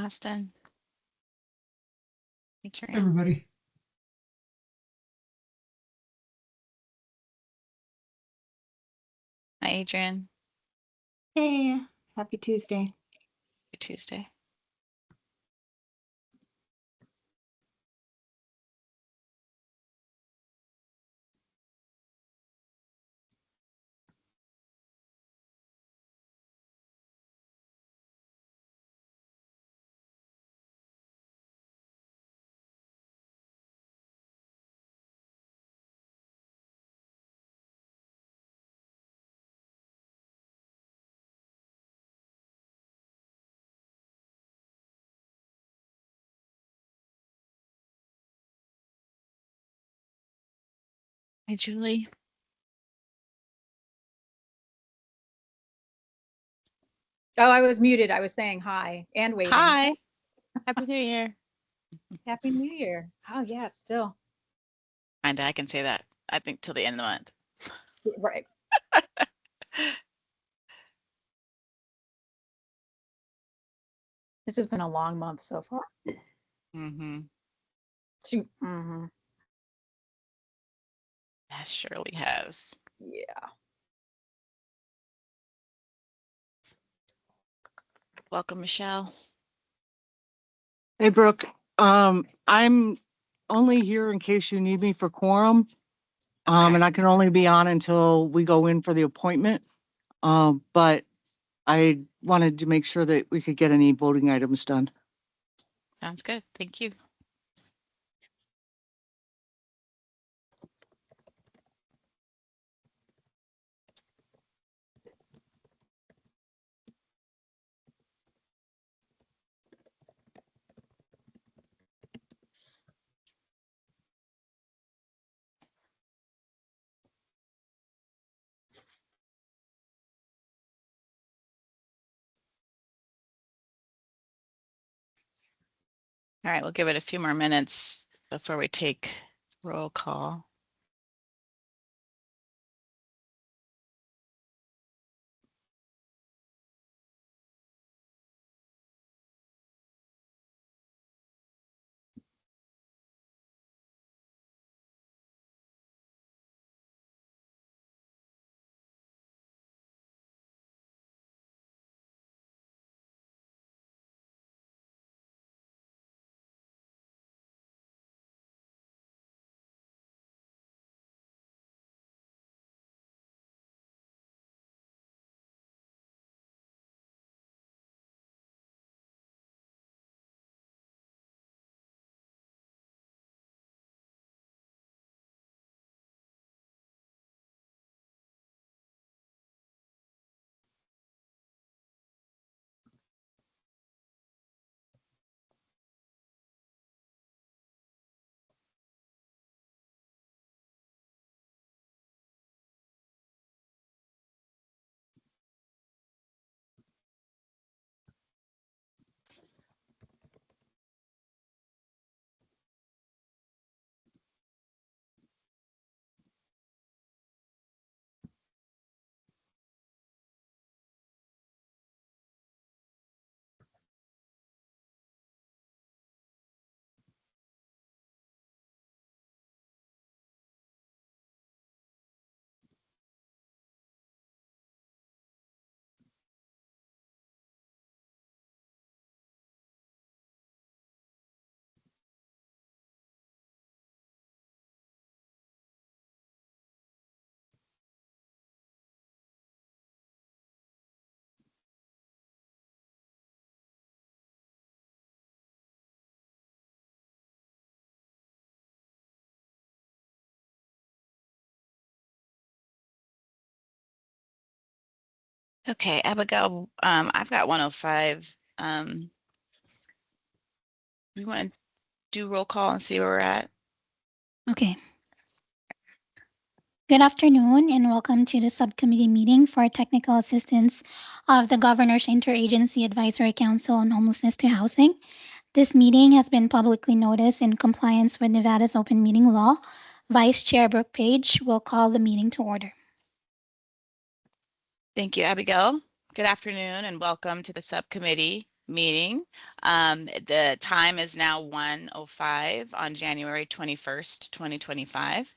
Austin. Everybody. Hi, Adrian. Hey, happy Tuesday. Happy Tuesday. Hi, Julie. Oh, I was muted. I was saying hi and waving. Hi. Happy New Year. Happy New Year. Oh, yeah, it's still. Kinda, I can say that, I think, till the end of the month. Right. This has been a long month so far. Mm-hmm. Mm-hmm. That surely has. Yeah. Welcome, Michelle. Hey, Brooke. I'm only here in case you need me for quorum. Okay. And I can only be on until we go in for the appointment. But I wanted to make sure that we could get any voting items done. Sounds good. Thank you. All right, we'll give it a few more minutes before we take roll call. Okay, Abigail, I've got 105. We want to do roll call and see where we're at. Okay. Good afternoon and welcome to the subcommittee meeting for technical assistance of the Governor's Interagency Advisory Council on Homelessness to Housing. This meeting has been publicly noticed in compliance with Nevada's open meeting law. Vice Chair Brooke Page will call the meeting to order. Thank you, Abigail. Good afternoon and welcome to the subcommittee meeting. The time is now 1:05 on January 21st, 2025.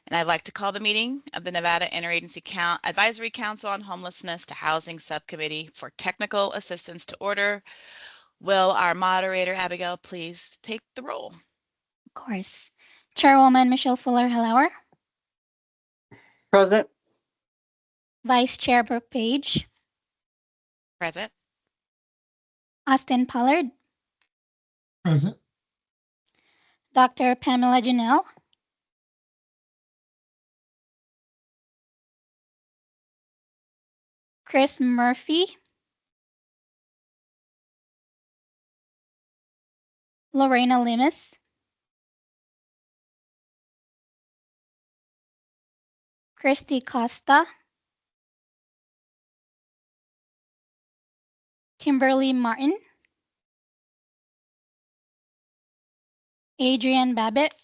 And I'd like to call the meeting of the Nevada Interagency Advisory Council on Homelessness to Housing Subcommittee for Technical Assistance to order. Will our moderator, Abigail, please take the roll? Of course. Chairwoman Michelle Fuller-Hallauer, Present. Vice Chair Brooke Page, Present. Austin Pollard, Present. Dr. Pamela Janelle, Chris Murphy, Lorena Limas, Christy Costa, Kimberly Martin, Adrian Babbitt,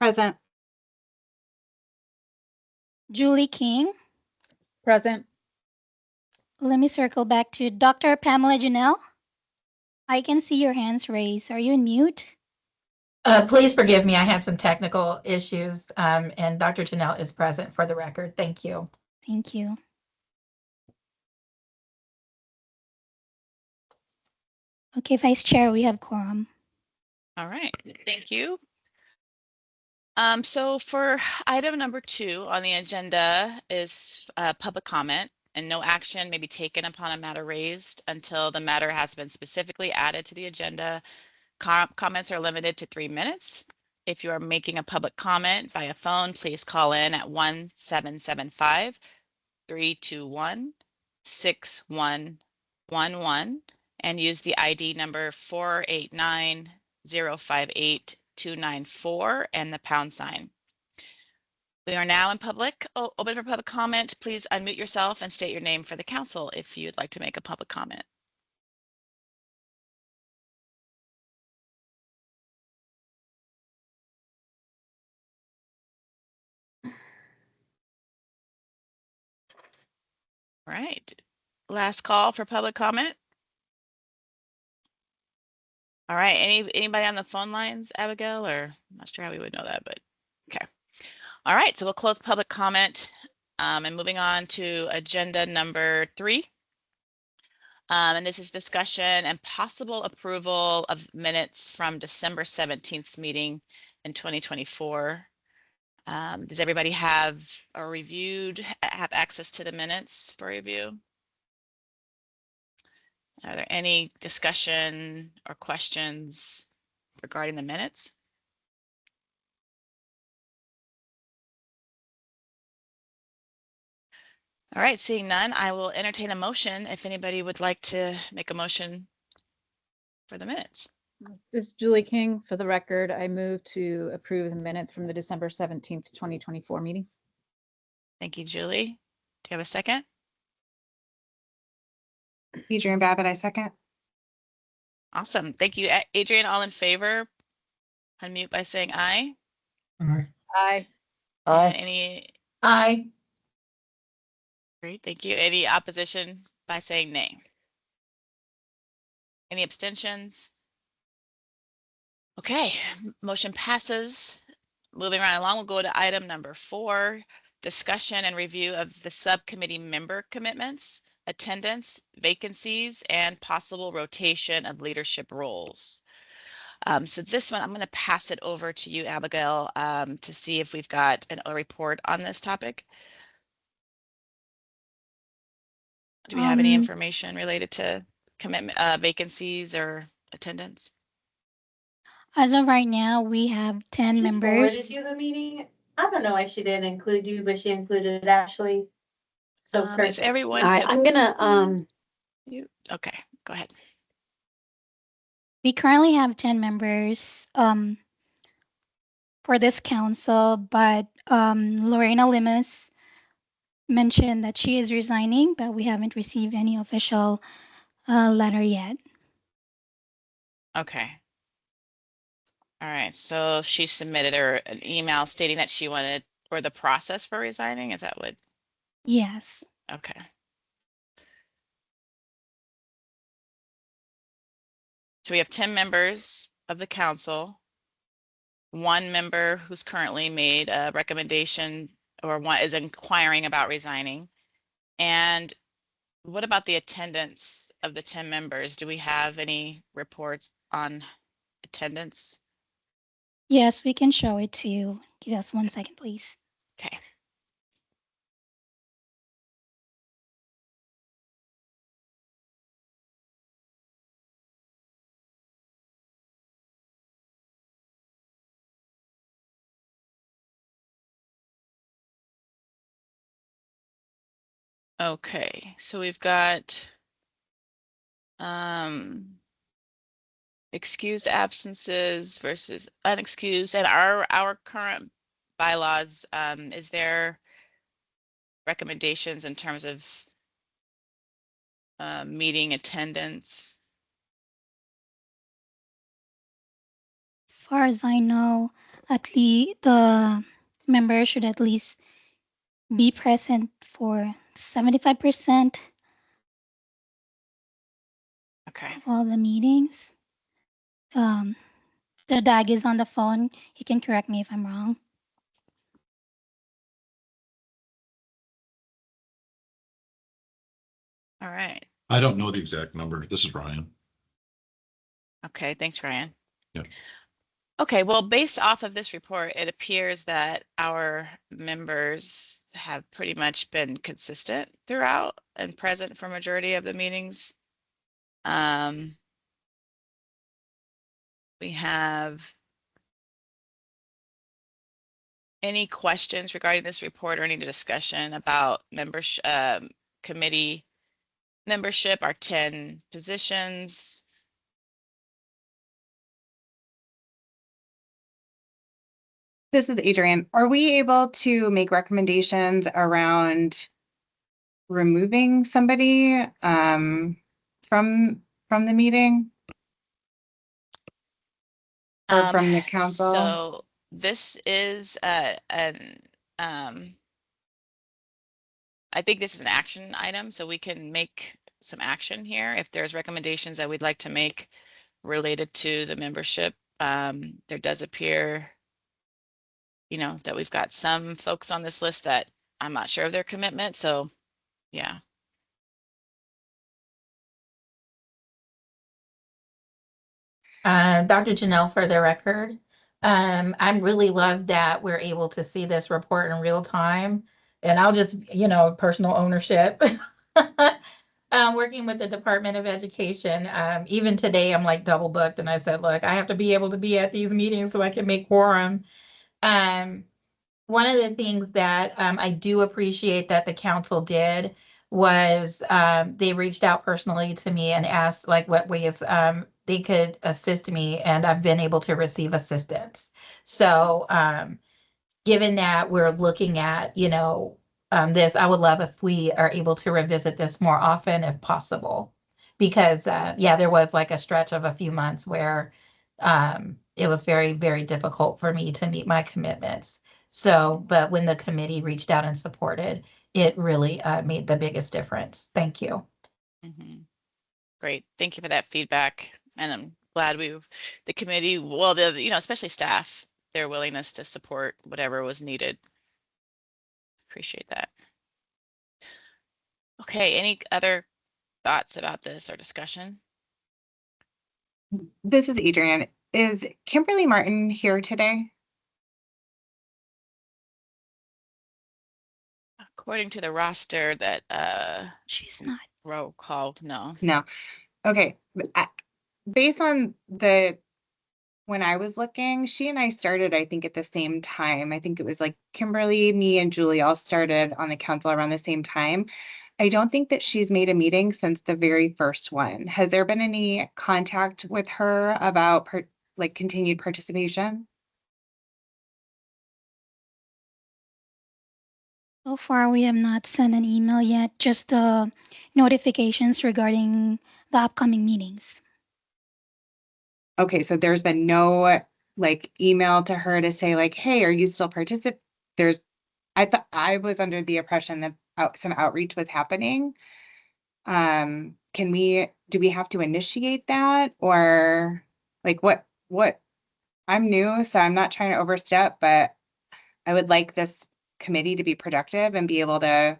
Present. Julie King. Present. Let me circle back to Dr. Pamela Janelle. I can see your hands raised. Are you in mute? Please forgive me. I had some technical issues, and Dr. Janelle is present for the record. Thank you. Thank you. Okay, Vice Chair, we have quorum. All right, thank you. So for item number 2 on the agenda is public comment, and no action may be taken upon a matter raised until the matter has been specifically added to the agenda. Comments are limited to 3 minutes. If you are making a public comment via phone, please call in at 1-775-321-6111 and use the ID number 489-058-294 and the pound sign. We are now in public, open for public comment. Please unmute yourself and state your name for the council if you'd like to make a public comment. All right, last call for public comment. All right, anybody on the phone lines, Abigail, or I'm not sure how we would know that, but okay. All right, so we'll close public comment and moving on to agenda number 3. And this is discussion and possible approval of minutes from December 17th meeting in 2024. Does everybody have have access to the minutes for review? Are there any discussion or questions regarding the minutes? All right, seeing none, I will entertain a motion if anybody would like to make a motion for the minutes. This is Julie King. For the record, I move to approve the minutes from the December 17th, 2024 meeting. Thank you, Julie. Do you have a second? Adrian Babbitt, I second. Awesome. Thank you. Adrian, all in favor? Unmute by saying aye. Aye. Aye. And any, Aye. great, thank you. Any opposition by saying nay? Any abstentions? Okay, motion passes. Moving right along, we'll go to item number 4, discussion and review of the subcommittee member commitments, attendance, vacancies, and possible rotation of leadership roles. So this one, I'm going to pass it over to you, Abigail, to see if we've got a report on this topic. Do we have any information related to commitment, vacancies or attendance? As of right now, we have 10 Just members. forwarded you the meeting. I don't know if she didn't include you, but she included Ashley. So If perfect. everyone All right, could- I'm gonna okay, go ahead. We currently have 10 members for this council, but Lorena Limas mentioned that she is resigning, but we haven't received any official letter yet. Okay. All right, so she submitted an email stating that she wanted, or the process for resigning, is that what? Yes. Okay. So we have 10 members of the council. One member who's currently made a recommendation or one is inquiring about resigning. And what about the attendance of the 10 members? Do we have any reports on attendance? Yes, we can show it to you. Give us 1 second, please. Okay. Okay, so we've got excused absences versus unexcused, and our current bylaws, is there recommendations in terms of meeting attendance? As far as I know, at least the member should at least be present for 75% Okay. of all the meetings. The DAG is on the phone. He can correct me if I'm wrong. All right. I don't know the exact number. This is Ryan. Okay, thanks, Ryan. Yeah. Okay, well, based off of this report, it appears that our members have pretty much been consistent throughout and present for majority of the meetings. We have any questions regarding this report or any discussion about membership, committee membership, our 10 positions? This is Adrian. Are we able to make recommendations around removing somebody from the meeting? Or from the council? So this is an I think this is an action item, so we can make some action here if there's recommendations that we'd like to make related to the membership. There does appear, you know, that we've got some folks on this list that I'm not sure of their commitment, so yeah. Dr. Janelle, for the record, I really love that we're able to see this report in real time. And I'll just, personal ownership. Working with the Department of Education, even today I'm like double booked, and I said, look, I have to be able to be at these meetings so I can make quorum. One of the things that I do appreciate that the council did was they reached out personally to me and asked like what ways they could assist me, and I've been able to receive assistance. So given that we're looking at, this, I would love if we are able to revisit this more often if possible. Because there was like a stretch of a few months where it was very, very difficult for me to meet my commitments. So, but when the committee reached out and supported, it really made the biggest difference. Thank you. Mhm. Great, thank you for that feedback, and I'm glad the committee, well, especially staff, their willingness to support whatever was needed. Appreciate that. Okay, any other thoughts about this or discussion? This is Adrian. Is Kimberly Martin here today? According to the roster that She's not. roll call, no. No. Okay. Based on when I was looking, she and I started, I think, at the same time. I think it was like Kimberly, me, and Julie all started on the council around the same time. I don't think that she's made a meeting since the very first one. Has there been any contact with her about continued participation? So far, we have not sent an email yet, just the notifications regarding the upcoming meetings. Okay, so there's been no email to her to say like, hey, are you still participating? I thought I was under the impression that some outreach was happening. do we have to initiate that, or like what, I'm new, so I'm not trying to overstep, but I would like this committee to be productive and be able to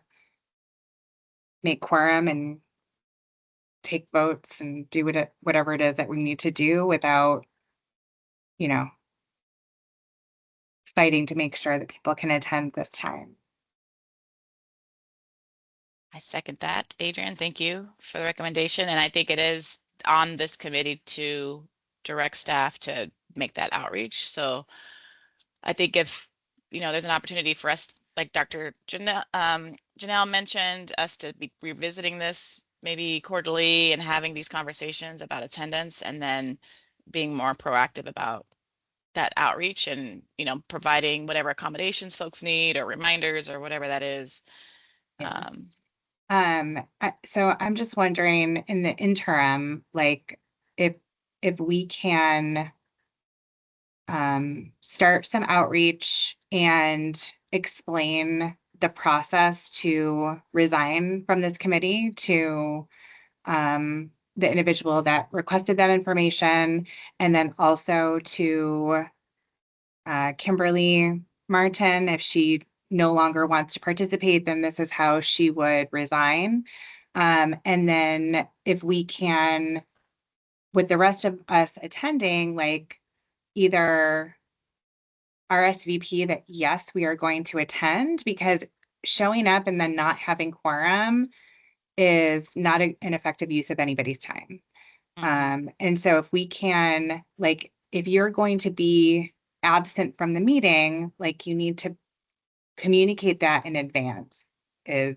make quorum and take votes and do whatever it is that we need to do without, you know, fighting to make sure that people can attend this time. I second that. Adrian, thank you for the recommendation. And I think it is on this committee to direct staff to make that outreach. So I think if, there's an opportunity for us, like Dr. Janelle mentioned, us to be revisiting this maybe quarterly and having these conversations about attendance, and then being more proactive about that outreach and, providing whatever accommodations folks need or reminders or whatever that is. Yeah. So I'm just wondering, in the interim, like if we can start some outreach and explain the process to resign from this committee to the individual that requested that information, and then also to Kimberly Martin, if she no longer wants to participate, then this is how she would resign. And then if we can, with the rest of us attending, like either RSVP that yes, we are going to attend, because showing up and then not having quorum is not an effective use of anybody's time. And so if we can, like, if you're going to be absent from the meeting, like, you need to communicate that in advance is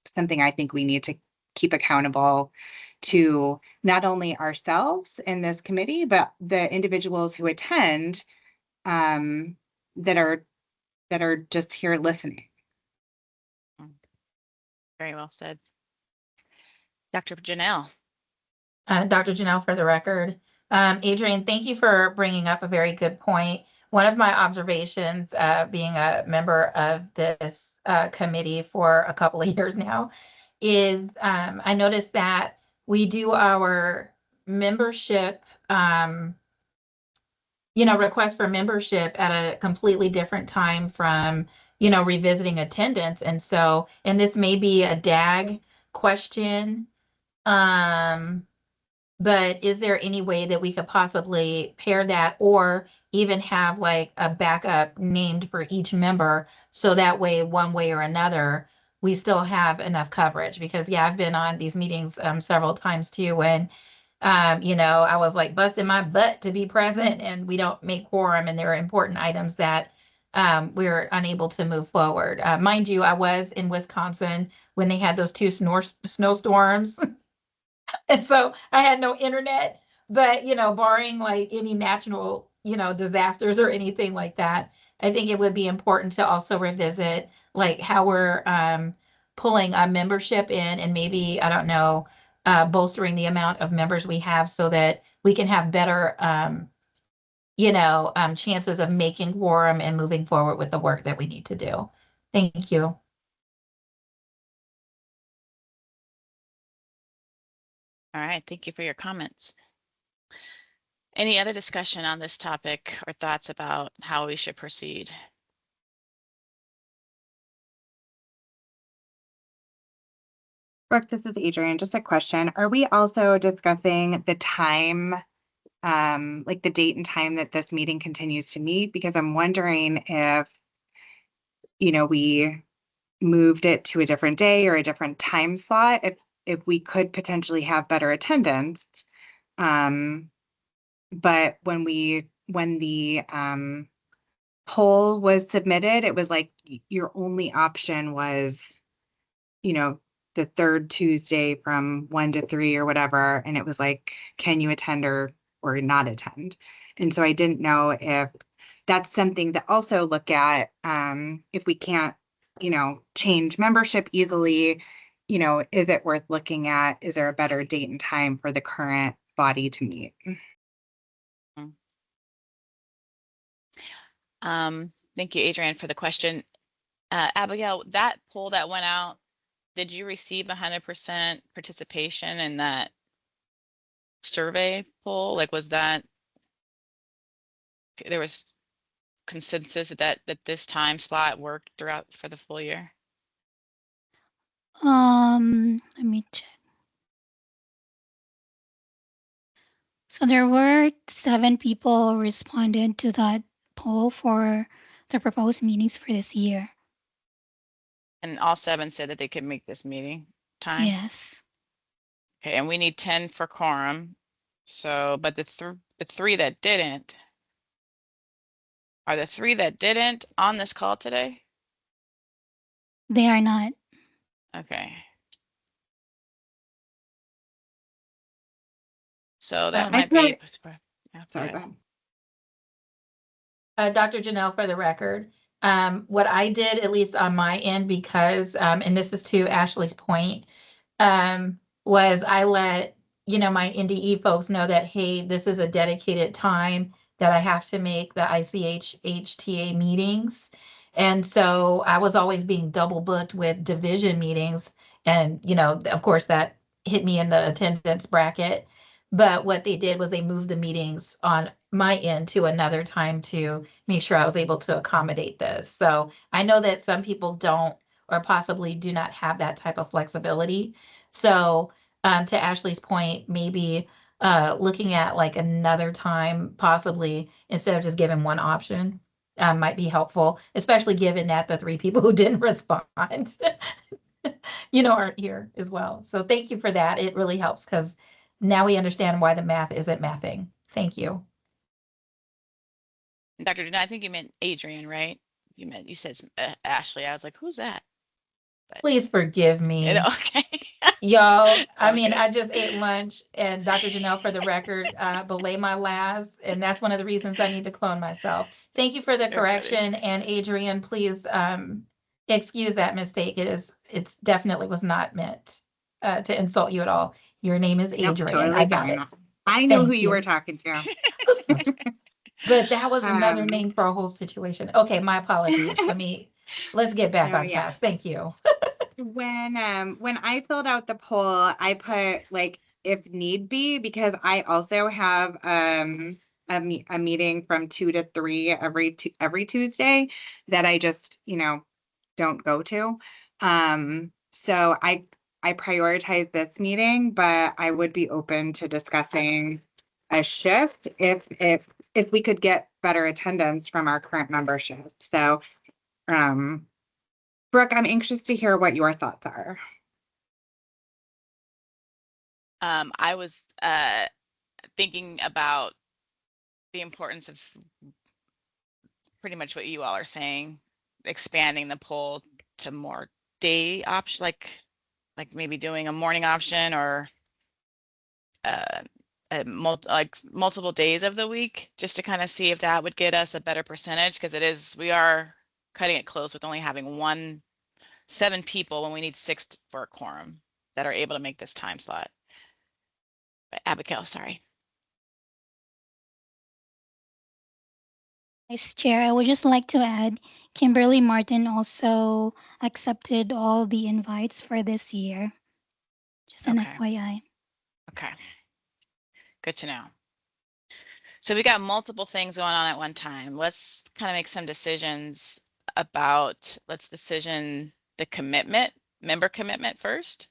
something I think we need to keep accountable to not only ourselves in this committee, but the individuals who attend, that are just here listening. Very well said. Dr. Janelle. Dr. Janelle, for the record. Adrian, thank you for bringing up a very good point. One of my observations, being a member of this committee for a couple of years now, is I noticed that we do our membership, request for membership at a completely different time from, revisiting attendance. And so, and this may be a DAG question, but is there any way that we could possibly pair that, or even have like a backup named for each member, so that way, one way or another, we still have enough coverage? Because yeah, I've been on these meetings several times too, when I was like busting my butt to be present, and we don't make quorum, and there are important items that we're unable to move forward. Mind you, I was in Wisconsin when they had those two snowstorms. And so I had no internet, but barring like any natural, disasters or anything like that, I think it would be important to also revisit like how we're pulling a membership in, and maybe, I don't know, bolstering the amount of members we have so that we can have better chances of making quorum and moving forward with the work that we need to do. Thank you. All right, thank you for your comments. Any other discussion on this topic or thoughts about how we should proceed? Brooke, this is Adrian. Just a question. Are we also discussing the time, like the date and time that this meeting continues to meet? Because I'm wondering if, we moved it to a different day or a different time slot, if we could potentially have better attendance. But when the poll was submitted, it was like your only option was, the third Tuesday from 1 to 3 or whatever. And it was like, can you attend or not attend? And so I didn't know if that's something to also look at, if we can't, change membership easily, is it worth looking at? Is there a better date and time for the current body to meet? Thank you, Adrian, for the question. Abigail, that poll that went out, did you receive 100% participation in that survey poll? Like, was that, there was consensus that this time slot worked throughout for the full year? Let me check. So there were 7 people who responded to that poll for the proposed meetings for this year. And all 7 said that they could make this meeting time? Yes. Okay, and we need 10 for quorum. So, but the 3 that didn't, are the 3 that didn't on this call today? They are not. Okay. So that I might be, yeah, Sorry, go go ahead. ahead. Dr. Janelle, for the record, what I did, at least on my end, because, and this is to Ashley's point, was I let, my NDE folks know that, hey, this is a dedicated time that I have to make the ICH HTA meetings. And so I was always being double booked with division meetings. And, of course, that hit me in the attendance bracket. But what they did was they moved the meetings on my end to another time to make sure I was able to accommodate this. So I know that some people don't or possibly do not have that type of flexibility. So to Ashley's point, maybe looking at like another time, possibly instead of just giving one option, might be helpful, especially given that the 3 people who didn't respond, aren't here as well. So thank you for that. It really helps because now we understand why the math isn't mathing. Thank you. Dr. Dana, I think you meant Adrian, right? You said Ashley. I was like, who's that? But, Please forgive me. okay. Y'all, It's I all mean, good. I just ate lunch and Dr. Janelle, for the record, belay my last, and that's one of the reasons I need to clone myself. Thank you for the You're funny. correction, and Adrian, please excuse that mistake. It's definitely was not meant to insult you at all. Your name is Nope, Adrian. totally I got fine. it. I know who Thank you were you. talking to. But that was another Um, name for a whole situation. Okay, my apologies. Let's get back No, on yeah. task. Thank you. When I filled out the poll, I put like if need be, because I also have a meeting from 2 to 3 every Tuesday that I just, don't go to. So I prioritize this meeting, but I would be open to discussing a shift if we could get better attendance from our current membership. So Brooke, I'm anxious to hear what your thoughts are. I was thinking about the importance of pretty much what you all are saying, expanding the poll to more day options, like maybe doing a morning option or multiple days of the week, just to kind of see if that would get us a better percentage, because we are cutting it close with only having 7 people when we need 6 for a quorum that are able to make this time slot. But Abigail, sorry. Vice Chair, I would just like to add, Kimberly Martin also accepted all the invites for this year. Just an Okay. FYI. Okay. Good to know. So we got multiple things going on at one time. Let's kind of make some decisions about, the member commitment first.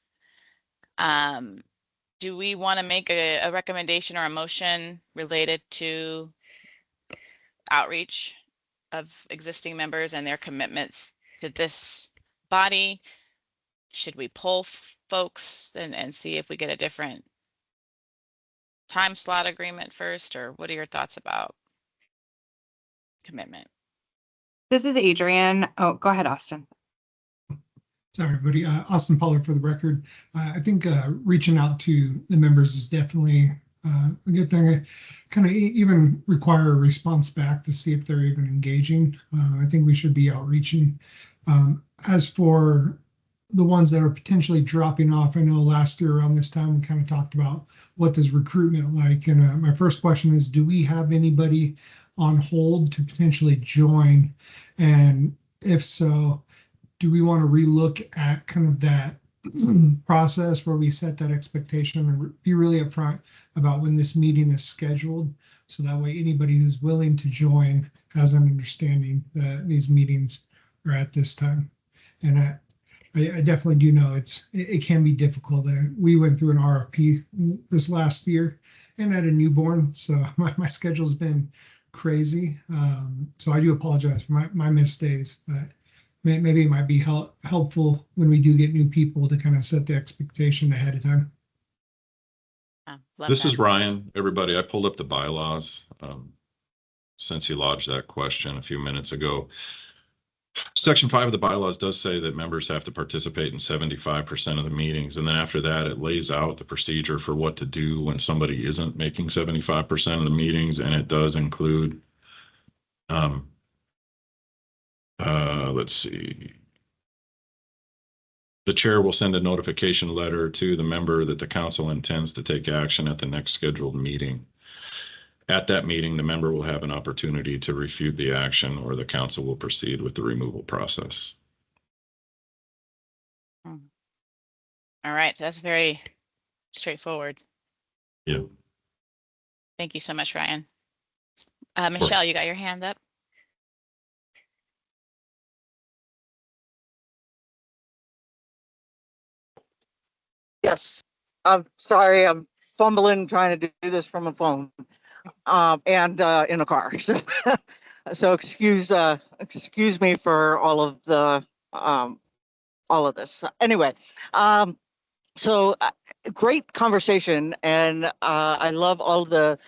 Do we want to make a recommendation or a motion related to outreach of existing members and their commitments to this body? Should we poll folks and see if we get a different time slot agreement first, or what are your thoughts about commitment? This is Adrian. Oh, go ahead, Austin. Sorry, everybody. Austin Pollard for the record. I think reaching out to the members is definitely a good thing. I kind of even require a response back to see if they're even engaging. I think we should be outreaching. As for the ones that are potentially dropping off, I know last year around this time we kind of talked about what does recruitment like, and my first question is, do we have anybody on hold to potentially join? And if so, do we want to relook at kind of that process where we set that expectation and be really upfront about when this meeting is scheduled. So that way anybody who's willing to join has an understanding that these meetings are at this time. And I definitely do know it can be difficult. We went through an RFP this last year and had a newborn, so my schedule's been crazy. So I do apologize for my missed days, but maybe it might be helpful when we do get new people to kind of set the expectation ahead of time. Love This is that. Ryan, everybody. I pulled up the bylaws since you lodged that question a few minutes ago. Section 5 of the bylaws does say that members have to participate in 75% of the meetings. And then after that, it lays out the procedure for what to do when somebody isn't making 75% of the meetings. And it does include, let's see. The chair will send a notification letter to the member that the council intends to take action at the next scheduled meeting. At that meeting, the member will have an opportunity to refute the action, or the council will proceed with the removal process. All right, so that's very straightforward. Yeah. Thank you so much, Ryan. Michelle, you got your hand up? Yes, I'm sorry, I'm fumbling trying to do this from a phone and in a car. So excuse me for all of this. Anyway, so great conversation, and I love all the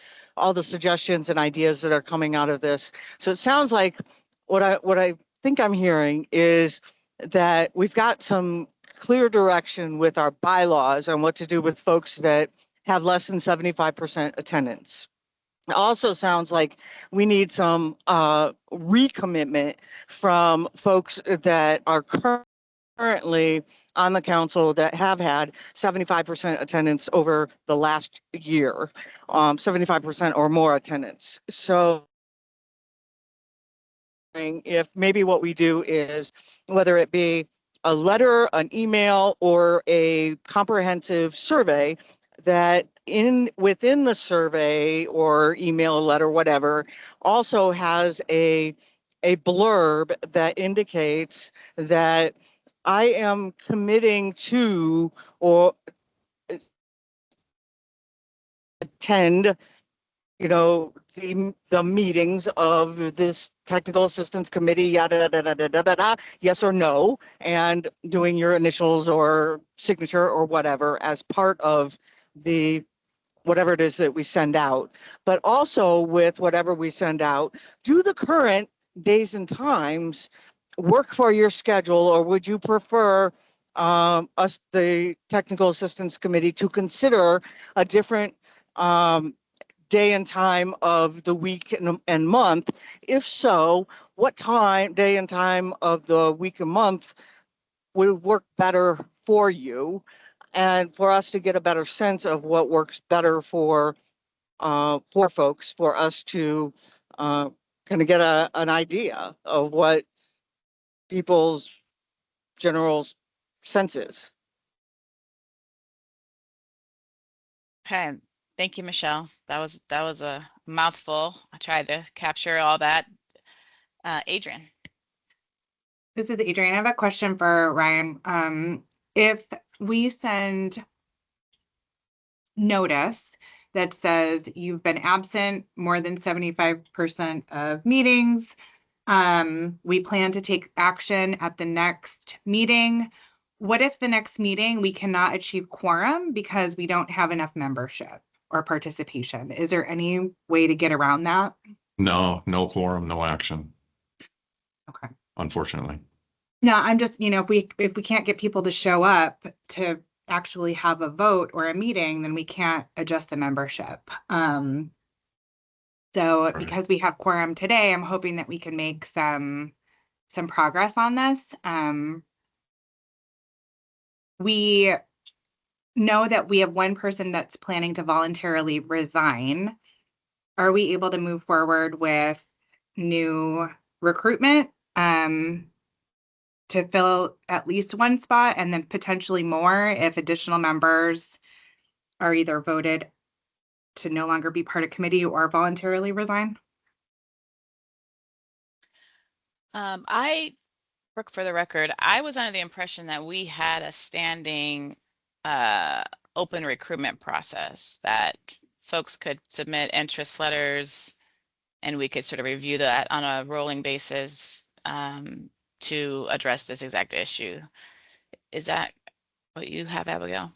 suggestions and ideas that are coming out of this. So it sounds like what I think I'm hearing is that we've got some clear direction with our bylaws on what to do with folks that have less than 75% attendance. It also sounds like we need some recommitment from folks that are currently on the council that have had 75% attendance over the last year, 75% or more attendance. So if maybe what we do is, whether it be a letter, an email, or a comprehensive survey, that within the survey or email, letter, whatever, also has a blurb that indicates that I am committing to or attend, the meetings of this technical assistance committee, yada, da, da, da, da, da, da, yes or no, and doing your initials or signature or whatever as part of the whatever it is that we send out. But also with whatever we send out, do the current days and times work for your schedule, or would you prefer us, the technical assistance committee, to consider a different day and time of the week and month? If so, what day and time of the week and month would work better for you, and for us to get a better sense of what works better for folks, for us to kind of get an idea of what people's general sense is. Okay, thank you, Michelle. That was a mouthful. I tried to capture all that. Adrian. This is Adrienne. I have a question for Ryan. If we send notice that says you've been absent more than 75% of meetings, we plan to take action at the next meeting. What if the next meeting we cannot achieve quorum because we don't have enough membership or participation? Is there any way to get around that? No quorum, no action. Okay. Unfortunately. No, I'm just, if we can't get people to show up to actually have a vote or a meeting, then we can't adjust the membership. So Right. because we have quorum today, I'm hoping that we can make some progress on this. We know that we have one person that's planning to voluntarily resign. Are we able to move forward with new recruitment to to fill at least one spot and then potentially more if additional members are either voted to no longer be part of committee or voluntarily resign? Brooke, for the record, I was under the impression that we had a standing open recruitment process that folks could submit interest letters and we could sort of review that on a rolling basis to address this exact issue. Is that what you have, Abigail?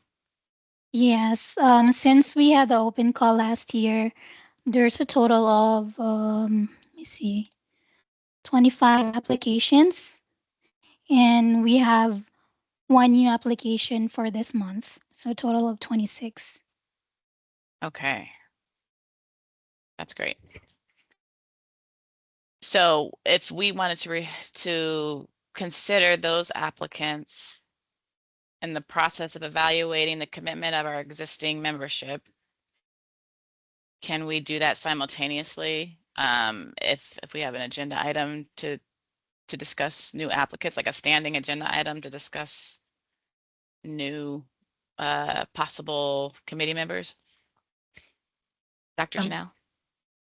Yes, since we had the open call last year, there's a total of, let me see, 25 applications, and we have one new application for this month, so a total of 26. Okay. That's great. So if we wanted to consider those applicants in the process of evaluating the commitment of our existing membership, can we do that simultaneously? If we have an agenda item to discuss new applicants, like a standing agenda item to discuss new possible committee members? Dr. Janelle?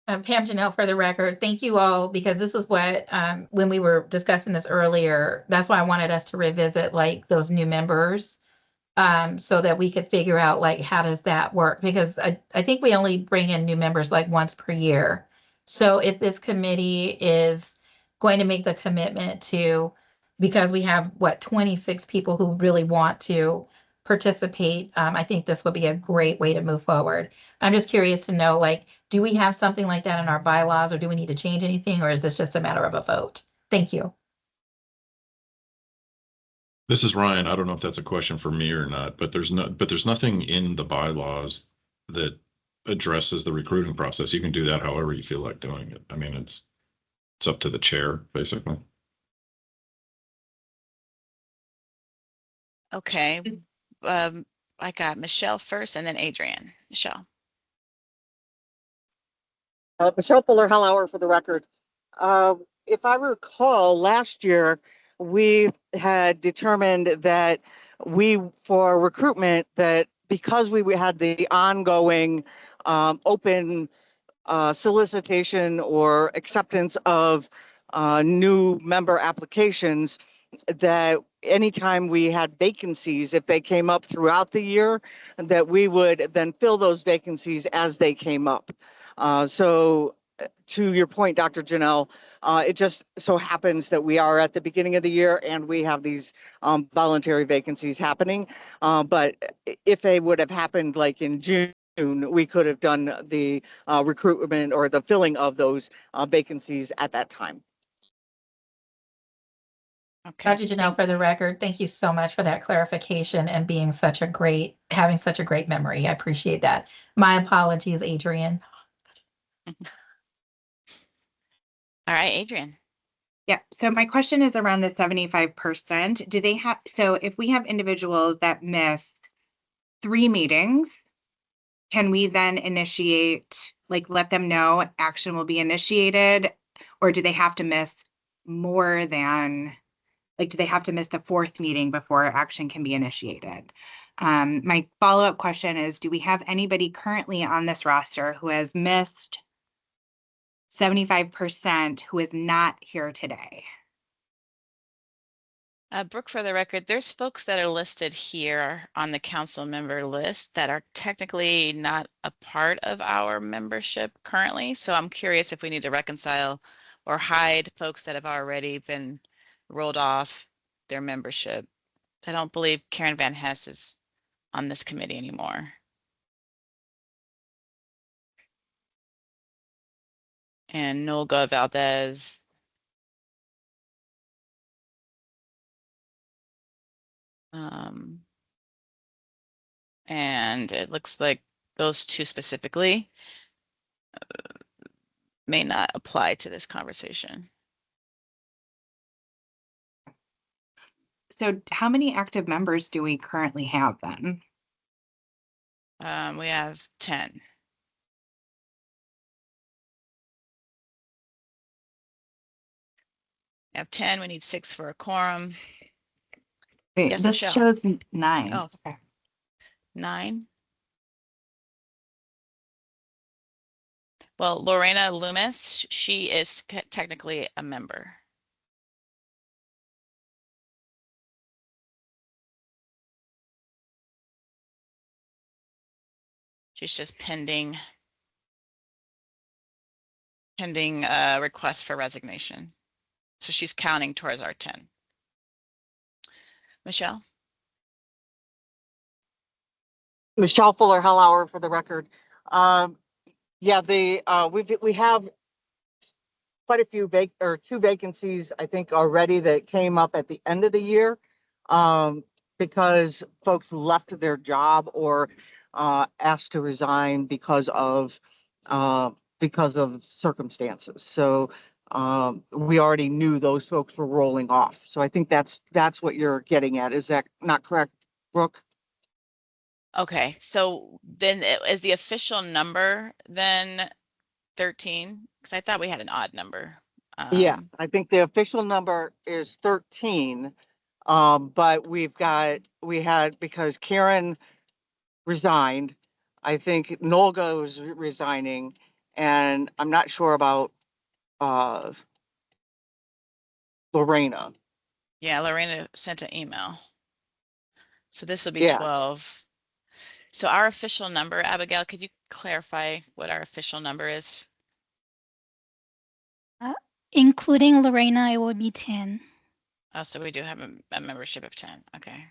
Pam Janelle, for the record, thank you all, because this is what, when we were discussing this earlier, that's why I wanted us to revisit like those new members, so that we could figure out like, how does that work? Because I think we only bring in new members like once per year. So if this committee is going to make the commitment to, because we have, what, 26 people who really want to participate, I think this would be a great way to move forward. I'm just curious to know, like, do we have something like that in our bylaws, or do we need to change anything, or is this just a matter of a vote? Thank you. This is Ryan. I don't know if that's a question for me or not, but there's nothing in the bylaws that addresses the recruiting process. You can do that however you feel like doing it. I mean, it's up to the chair, basically. Okay. I got Michelle first and then Adrian. Michelle. Michelle Fuller-Hellauer, for the record. If I recall, last year we had determined that for recruitment, that because we had the ongoing open solicitation or acceptance of new member applications, that anytime we had vacancies, if they came up throughout the year, that we would then fill those vacancies as they came up. So to your point, Dr. Janelle, it just so happens that we are at the beginning of the year and we have these voluntary vacancies happening. But if they would have happened like in June, we could have done the recruitment or the filling of those vacancies at that time. Okay. Dr. Janelle, for the record, thank you so much for that clarification and having such a great memory. I appreciate that. My apologies, Adrian. All right, Adrian. Yeah, so my question is around the 75%. Do they have, so if we have individuals that miss 3 meetings, can we then initiate, like, let them know action will be initiated? Or do they have to miss more than, like, do they have to miss the 4th meeting before action can be initiated? My follow-up question is, do we have anybody currently on this roster who has missed 75% who is not here today? Brooke, for the record, there's folks that are listed here on the council member list that are technically not a part of our membership currently. So I'm curious if we need to reconcile or hide folks that have already been rolled off their membership. I don't believe Karen Van Hess is on this committee anymore. And Nolga Valdez. And it looks like those two specifically may not apply to this conversation. So how many active members do we currently have then? We have 10. We have 10, we need 6 for a quorum. Wait, Yes, this Michelle. shows 9. Oh. Okay. 9. Well, Lorena Loomis, she is technically a member. She's just pending request for resignation. So she's counting towards our 10. Michelle? Michelle Fuller Hellauer for the record. Yeah, we have quite a few two vacancies, I think, already that came up at the end of the year because folks left their job or asked to resign because of circumstances. So we already knew those folks were rolling off. So I think that's what you're getting at. Is that not correct, Brooke? Okay, so then is the official number then 13? Because I thought we had an odd number. Yeah, I think the official number is 13. But we had, because Karen resigned, I think Nolga was resigning, and I'm not sure about Lorena. Yeah, Lorena sent an email. So this would be Yeah. 12. So our official number, Abigail, could you clarify what our official number is? Including Lorena, it would be 10. Oh, so we do have a membership of 10. Okay.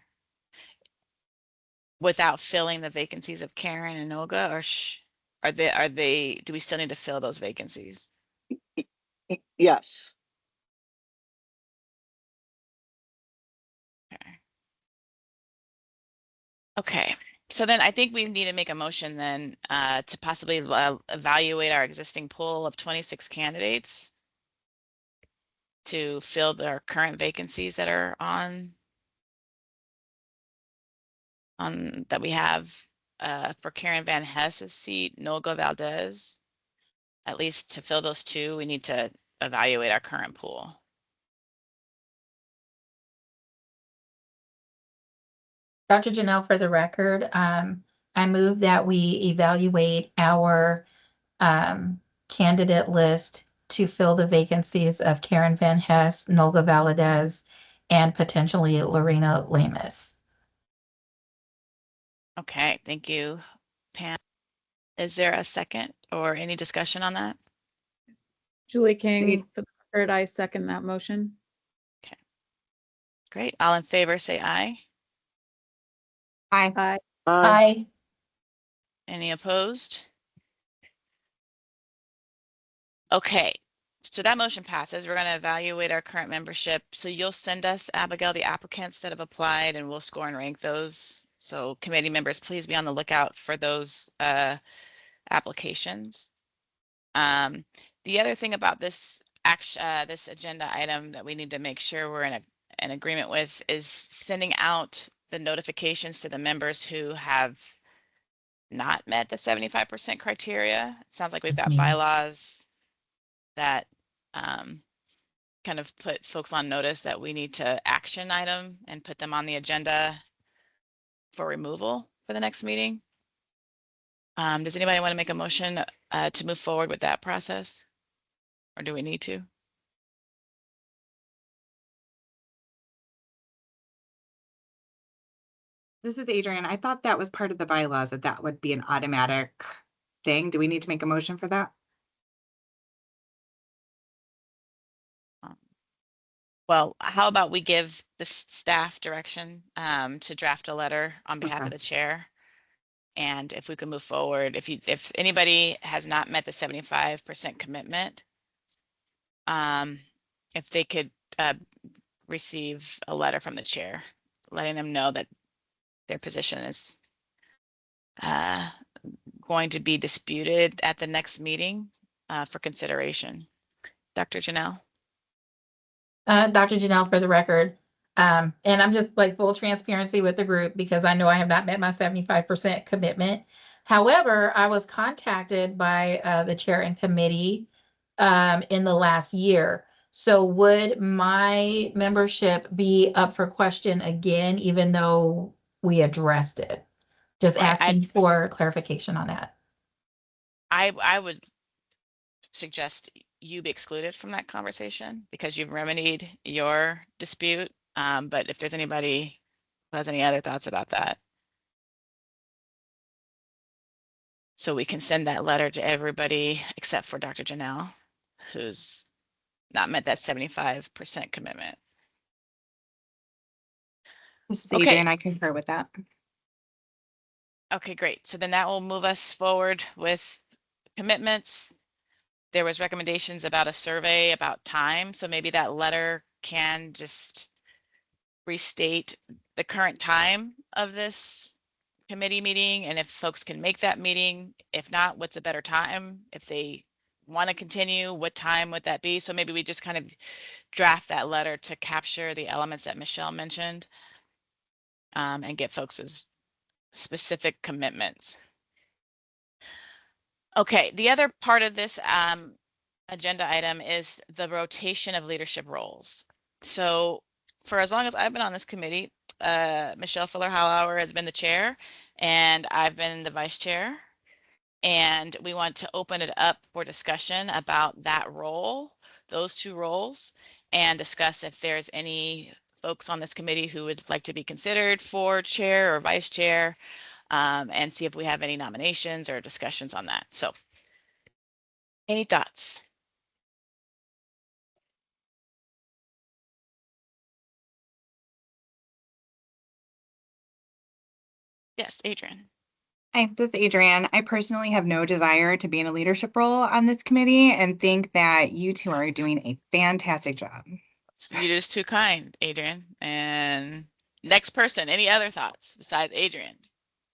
Without filling the vacancies of Karen and Olga, or are they, do we still need to fill those vacancies? Yes. Okay. Okay. So then I think we need to make a motion then to possibly evaluate our existing pool of 26 candidates to fill their current vacancies that are on that we have for Karen Van Hess's seat, Nolga Valdez. At least to fill those 2, we need to evaluate our current pool. Dr. Janelle, for the record, I move that we evaluate our candidate list to fill the vacancies of Karen Van Hess, Nolga Valadez, and potentially Lorena Lamus. Okay, thank you, Pam. Is there a second or any discussion on that? Julie King, for the record, I second that motion. Okay, great. All in favor, say aye. Aye. Aye. Aye. Any opposed? Okay, so that motion passes. We're going to evaluate our current membership. So you'll send us, Abigail, the applicants that have applied, and we'll score and rank those. So committee members, please be on the lookout for those applications. The other thing about this this agenda item that we need to make sure we're in an agreement with is sending out the notifications to the members who have not met the 75% criteria. It sounds like we've got bylaws that kind of put folks on notice that we need to action item and put them on the agenda for removal for the next meeting. Does anybody want to make a motion to move forward with that process? Or do we need to? This is Adrienne. I thought that was part of the bylaws, that would be an automatic thing. Do we need to make a motion for that? Well, how about we give the staff direction to draft a letter on behalf of the chair? And if we can move forward, if anybody has not met the 75% commitment, if they could receive a letter from the chair, letting them know that their position is going to be disputed at the next meeting for consideration. Dr. Janelle? Dr. Janelle, for the record, and I'm just like full transparency with the group because I know I have not met my 75% commitment. However, I was contacted by the chair and committee in the last year. So would my membership be up for question again, even though we addressed it? Just Right, asking for clarification on that. I would suggest you be excluded from that conversation because you've remedied your dispute. But if there's anybody who has any other thoughts about that. So we can send that letter to everybody except for Dr. Janelle, who's not met that 75% commitment. This is Okay. Adrian. I concur with that. Okay, great. So then that will move us forward with commitments. There was recommendations about a survey about time. So maybe that letter can just restate the current time of this committee meeting. And if folks can make that meeting, if not, what's a better time? If they want to continue, what time would that be? So maybe we just kind of draft that letter to capture the elements that Michelle mentioned and get folks' specific commitments. Okay, the other part of this agenda item is the rotation of leadership roles. So for as long as I've been on this committee, Michelle Fuller-Hallauer has been the chair and I've been the vice chair. And we want to open it up for discussion about that role, those two roles, and discuss if there's any folks on this committee who would like to be considered for chair or vice chair, and see if we have any nominations or discussions on that. So any thoughts? Yes, Adrian. Hi, this is Adrienne. I personally have no desire to be in a leadership role on this committee and think that you two are doing a fantastic job. You're just too kind, Adrian. And next person, any other thoughts besides Adrian?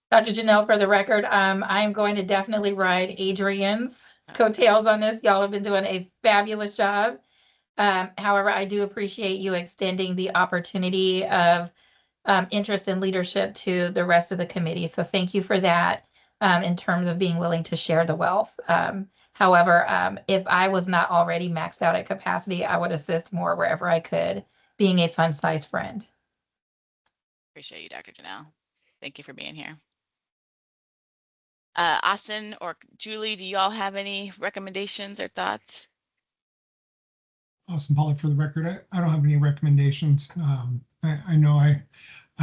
Dr. Janelle, for the record, I'm going to definitely ride Adrian's coattails on this. Y'all have been doing a fabulous job. However, I do appreciate you extending the opportunity of interest in leadership to the rest of the committee. So thank you for that in terms of being willing to share the wealth. However, if I was not already maxed out at capacity, I would assist more wherever I could, being a fun-sized friend. Appreciate you, Dr. Janelle. Thank you for being here. Austin or Julie, do you all have any recommendations or thoughts? Austin Pollard for the record. I don't have any recommendations. I know I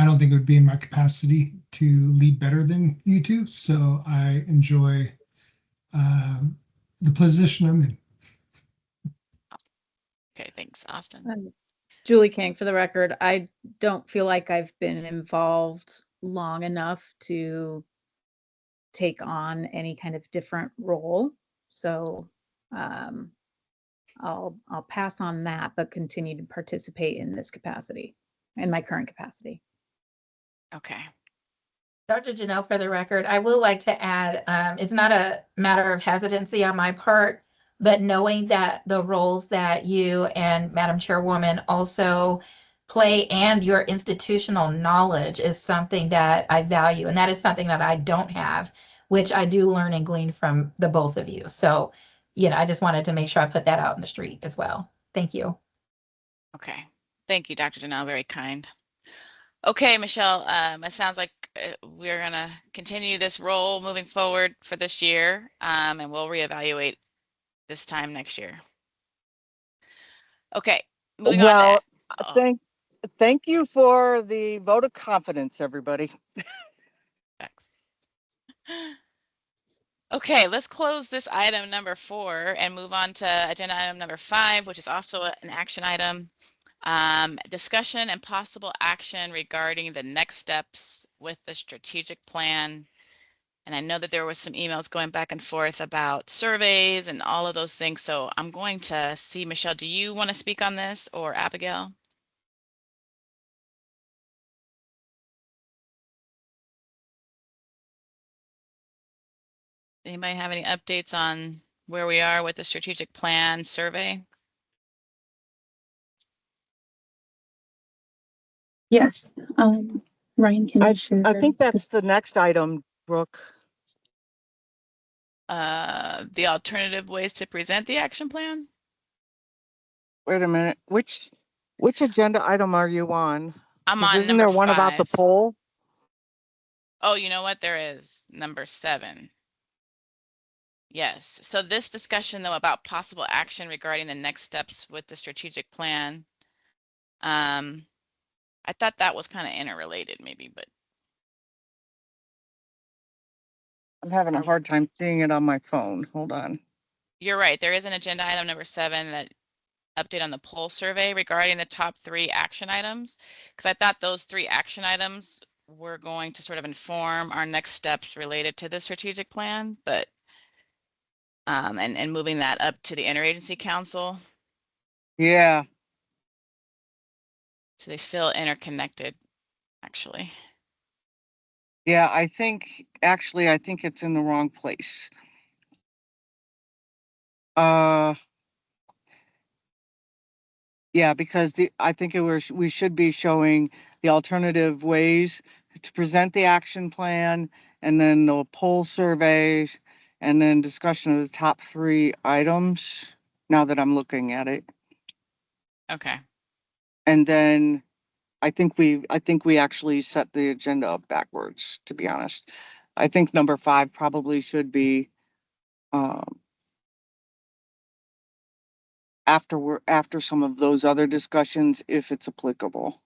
don't think it would be in my capacity to lead better than you two. So I enjoy the position I'm in. Okay, thanks, Austin. Julie King, for the record, I don't feel like I've been involved long enough to take on any kind of different role. So I'll pass on that, but continue to participate in this capacity, in my current capacity. Okay. Dr. Janelle, for the record, I will like to add, it's not a matter of hesitancy on my part, but knowing that the roles that you and Madam Chairwoman also play and your institutional knowledge is something that I value. And that is something that I don't have, which I do learn and glean from the both of you. So, I just wanted to make sure I put that out in the street as well. Thank you. Okay. Thank you, Dr. Janelle. Very kind. Okay, Michelle, it sounds like we're going to continue this role moving forward for this year, and we'll reevaluate this time next year. Okay, moving on. Thank you for the vote of confidence, everybody. Okay, let's close this item number 4 and move on to agenda item number 5, which is also an action item. Discussion and possible action regarding the next steps with the strategic plan. And I know that there was some emails going back and forth about surveys and all of those things. So I'm going to see, Michelle, do you want to speak on this, or Abigail? Anybody have any updates on where we are with the strategic plan survey? Yes, Ryan can share. I think that's the next item, Brooke. The alternative ways to present the action plan? Wait a minute, which agenda item are you on? I'm 'Cause on isn't number there one about the 5. poll? Oh, you know what? There is number 7. Yes. So this discussion though about possible action regarding the next steps with the strategic plan. I thought that was kind of interrelated maybe, but I'm having a hard time seeing it on my phone. Hold on. you're right. There is an agenda item number 7 that update on the poll survey regarding the top 3 action items. Because I thought those 3 action items were going to sort of inform our next steps related to the strategic plan, but and moving that up to the Interagency Council. Yeah, So they feel interconnected, actually. yeah, I think it's in the wrong place. Yeah, because I think we should be showing the alternative ways to present the action plan, and then the poll survey, and then discussion of the top 3 items, now that I'm looking at it. Okay. And then I think we actually set the agenda up backwards, to be honest. I think number 5 probably should be after some of those other discussions, if it's applicable.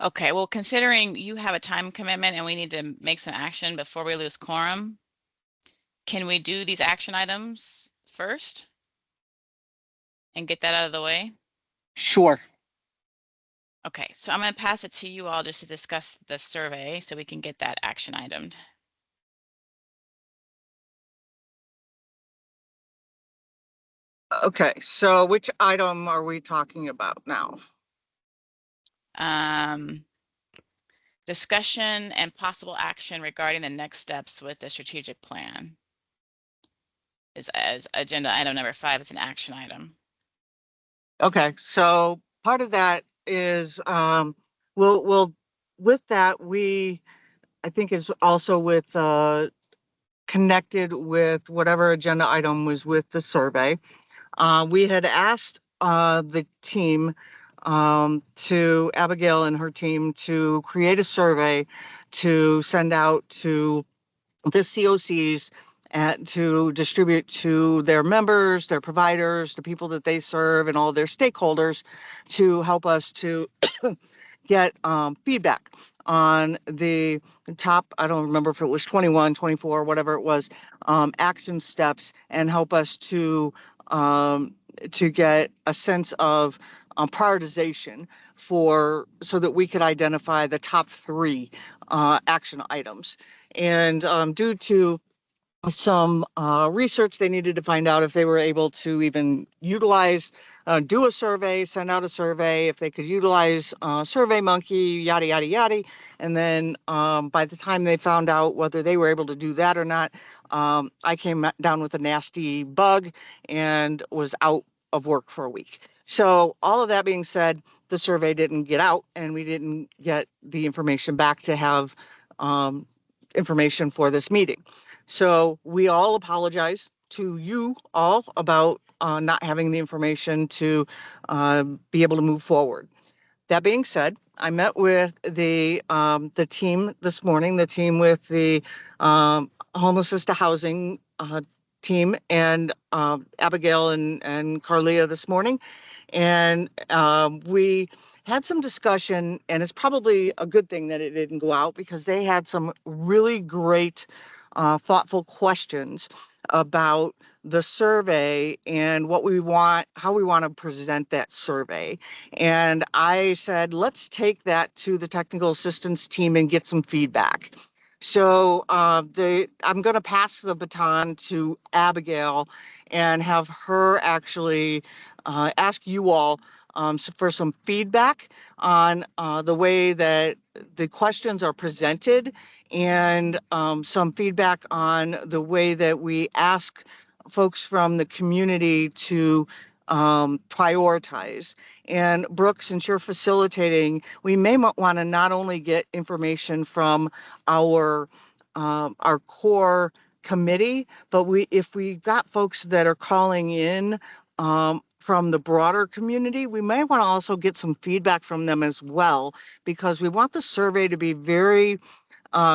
Okay, well, considering you have a time commitment and we need to make some action before we lose quorum, can we do these action items first and get that out of the way? Sure. Okay, so I'm going to pass it to you all just to discuss the survey so we can get that action itemed. Okay, so which item are we talking about now? Discussion and possible action regarding the next steps with the strategic plan is as agenda item number 5. It's an action item. Okay, so part of that is we'll with that, I think is also with connected with whatever agenda item was with the survey. We had asked the team, to Abigail and her team, to create a survey to send out to the COCs and to distribute to their members, their providers, the people that they serve, and all their stakeholders, to help us to get feedback on the top, I don't remember if it was 21, 24, whatever it was, action steps, and help us to get a sense of prioritization so that we could identify the top 3 action items. And due to some research, they needed to find out if they were able to even utilize, do a survey, send out a survey, if they could utilize SurveyMonkey, yada, yada, yada. And then by the time they found out whether they were able to do that or not, I came down with a nasty bug and was out of work for a week. So all of that being said, the survey didn't get out, and we didn't get the information back to have information for this meeting. So we all apologize to you all about not having the information to be able to move forward. That being said, I met with the team this morning, the team with the Homelessness to Housing team, and Abigail and Carlia this morning. And we had some discussion, and it's probably a good thing that it didn't go out, because they had some really great, thoughtful questions about the survey and what we want, how we want to present that survey. And I said, let's take that to the technical assistance team and get some feedback. So I'm going to pass the baton to Abigail and have her actually ask you all for some feedback on the way that the questions are presented, and some feedback on the way that we ask folks from the community to prioritize. And Brooke, since you're facilitating, we may want to not only get information from our core committee, but if we got folks that are calling in from the broader community, we may want to also get some feedback from them as well, because we want the survey to be very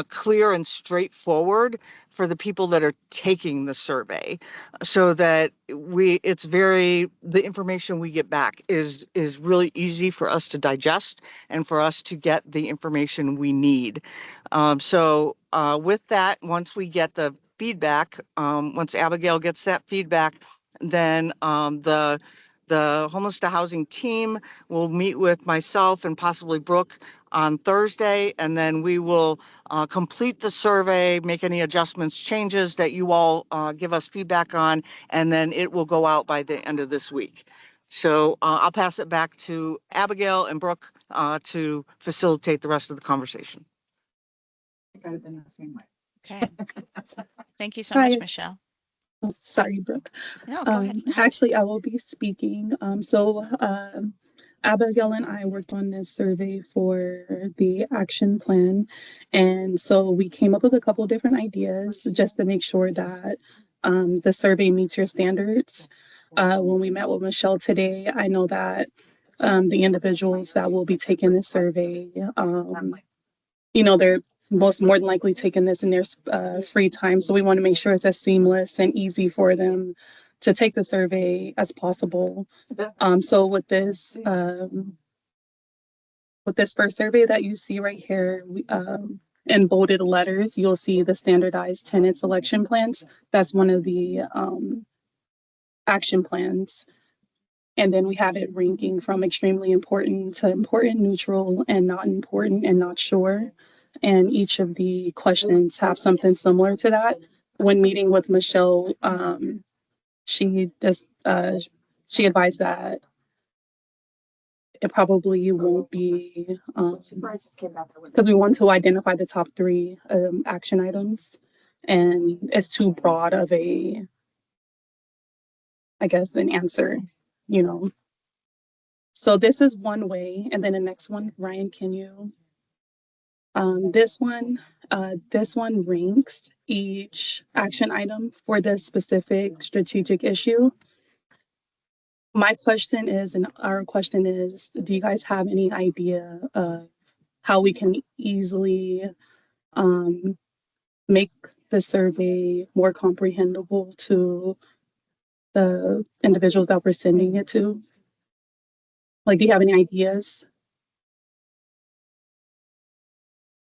clear and straightforward for the people that are taking the survey, so that the information we get back is really easy for us to digest and for us to get the information we need. So with that, once we get the feedback, once Abigail gets that feedback, then the homeless to housing team will meet with myself and possibly Brooke on Thursday, and then we will complete the survey, make any adjustments, changes that you all give us feedback on, and then it will go out by the end of this week. So I'll pass it back to Abigail and Brooke to facilitate the rest of the conversation. Okay. Thank you so Hi. much, Michelle. Oh, sorry, Brooke. No, go ahead. Actually, I will be speaking. Abigail and I worked on this survey for the action plan. And so we came up with a couple different ideas just to make sure that the survey meets your standards. When we met with Michelle today, I know that the individuals that will be taking this survey, they're more than likely taking this in their free time. So we want to make sure it's as seamless and easy for them to take the survey as possible. So with this first survey that you see right here, in bolded letters, you'll see the standardized tenant selection plans. That's one of the action plans. And then we have it ranking from extremely important to important, neutral, and not important and not sure. And each of the questions have something similar to that. When meeting with Michelle, she advised that it probably won't be, because we want to identify the top 3 action items, and it's too broad of an answer, So this is one way, and then the next one, Ryan, can you? This one ranks each action item for the specific strategic issue. My question is, and our question is, do you guys have any idea of how we can easily make the survey more comprehensible to the individuals that we're sending it to? Like, do you have any ideas?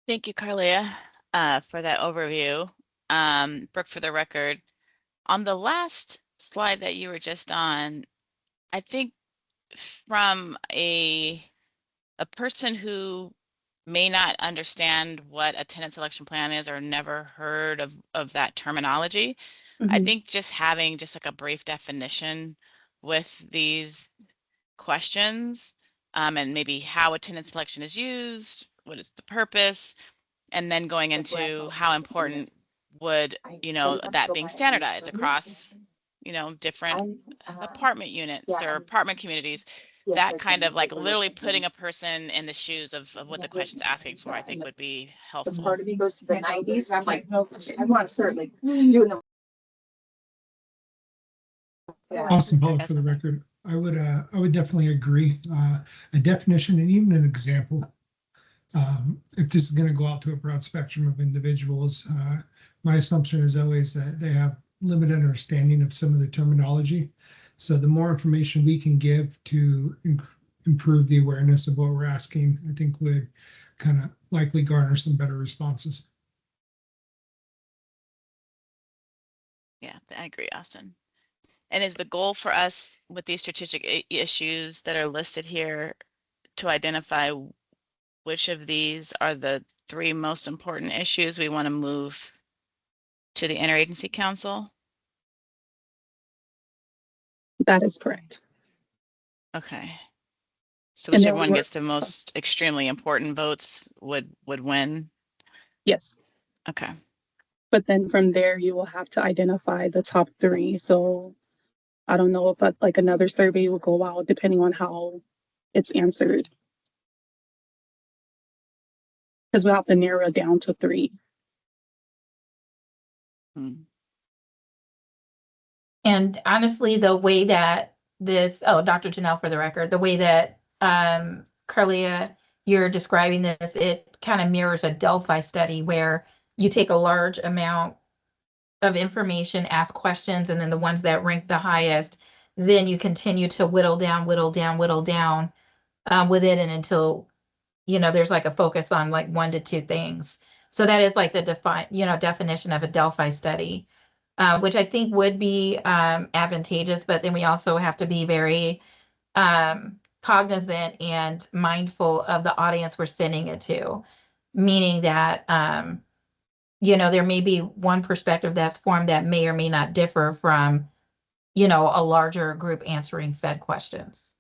Thank you, Carlia, for that overview. Brooke, for the record, on the last slide that you were just on, I think from a person who may not understand what a tenant selection plan is or never heard of that terminology, I think just having just like a brief definition with these questions, and maybe how a tenant selection is used, what is the purpose, and then going into how important would, that being standardized across, different apartment units or apartment communities, that kind of like literally putting a person in the shoes of what the question's asking for, I think would be helpful. Part of me goes to the 90s, and I'm like, no, I want to start like doing the. Austin Pollock, for the record, I would definitely agree. A definition and even an example. If this is going to go out to a broad spectrum of individuals, my assumption is always that they have limited understanding of some of the terminology. So the more information we can give to improve the awareness of what we're asking, I think would kind of likely garner some better responses. Yeah, I agree, Austin. And is the goal for us with these strategic issues that are listed here to identify which of these are the 3 most important issues we want to move to the Interagency Council? That is correct. Okay. So whichever one gets the most extremely important votes would win? Yes. Okay. But then from there, you will have to identify the top 3. So I don't know if like another survey will go out depending on how it's answered. Because we'll have to narrow it down to 3. And honestly, the way that this, oh, Dr. Janelle, for the record, the way that Carlia, you're describing this, it kind of mirrors a Delphi study where you take a large amount of information, ask questions, and then the ones that rank the highest, then you continue to whittle down with it, and until there's like a focus on like 1 to 2 things. So that is like the definition of a Delphi study, which I think would be advantageous, but then we also have to be very cognizant and mindful of the audience we're sending it to, meaning that there may be one perspective that's formed that may or may not differ from a larger group answering said questions.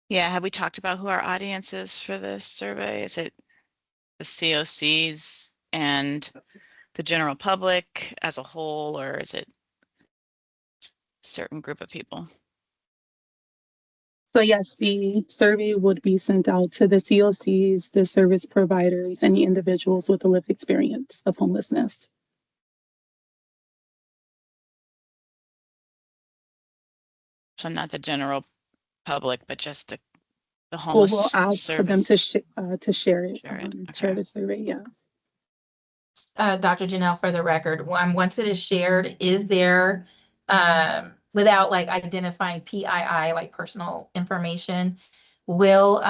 Yeah, have we talked about who our audience is for this survey? Is it the COCs and the general public as a whole, or is it a certain group of people? So yes, the survey would be sent out to the COCs, the service providers, and the individuals with a lived experience of homelessness. So not the general public, but just the Well, homeless we'll ask service. for them to share it, Okay. share the survey, yeah. Dr. Janelle, for the record, once it is shared, is there, without like identifying PII, like personal information, will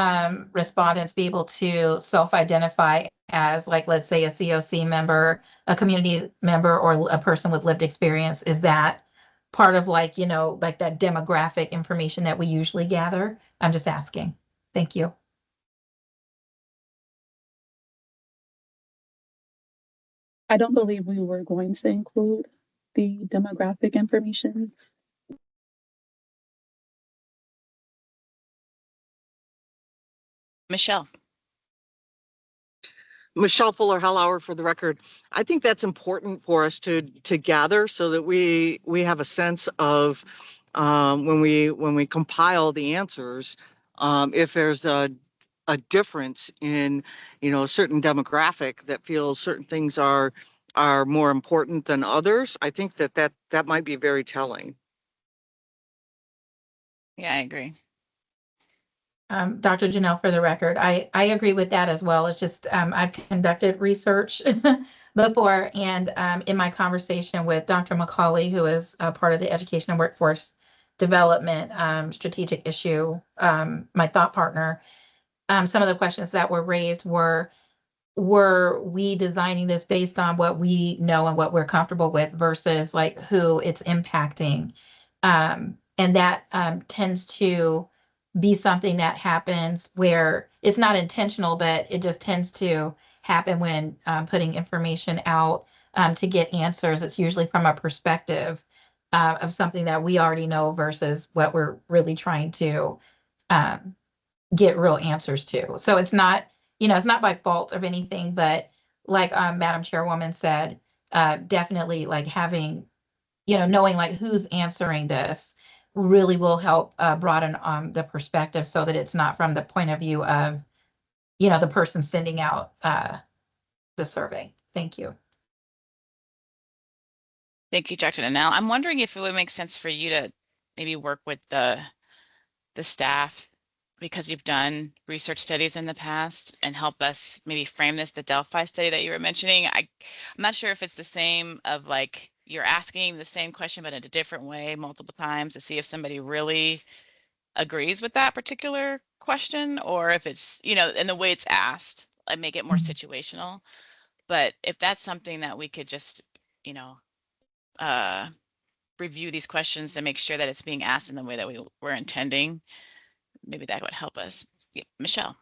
respondents be able to self-identify as, like, let's say a COC member, a community member, or a person with lived experience? Is that part of like, like that demographic information that we usually gather? I'm just asking. Thank you. I don't believe we were going to include the demographic information. Michelle. Michelle Fuller-Hellauer, for the record. I think that's important for us to gather so that we have a sense of when we compile the answers, if there's a difference in a certain demographic that feels certain things are more important than others. I think that might be very telling. Yeah, I agree. Dr. Janelle, for the record, I agree with that as well. It's just I've conducted research before, and in my conversation with Dr. McCauley, who is part of the Education and Workforce Development strategic issue, my thought partner, some of the questions that were raised were we designing this based on what we know and what we're comfortable with versus like who it's impacting? And that tends to be something that happens where it's not intentional, but it just tends to happen when putting information out to get answers. It's usually from a perspective of something that we already know versus what we're really trying to get real answers to. So it's not, it's not by fault of anything, but like Madam Chairwoman said, definitely like having, knowing like who's answering this really will help broaden the perspective so that it's not from the point of view of, the person sending out the survey. Thank you. Thank you, Dr. Nanell. I'm wondering if it would make sense for you to maybe work with the staff, because you've done research studies in the past, and help us maybe frame this, the Delphi study that you were mentioning. I'm not sure if it's the same of like you're asking the same question but in a different way multiple times to see if somebody really agrees with that particular question, or if it's, in the way it's asked, like make it more situational. But if that's something that we could just, review these questions to make sure that it's being asked in the way that we were intending, maybe that would help us. Yeah, Michelle.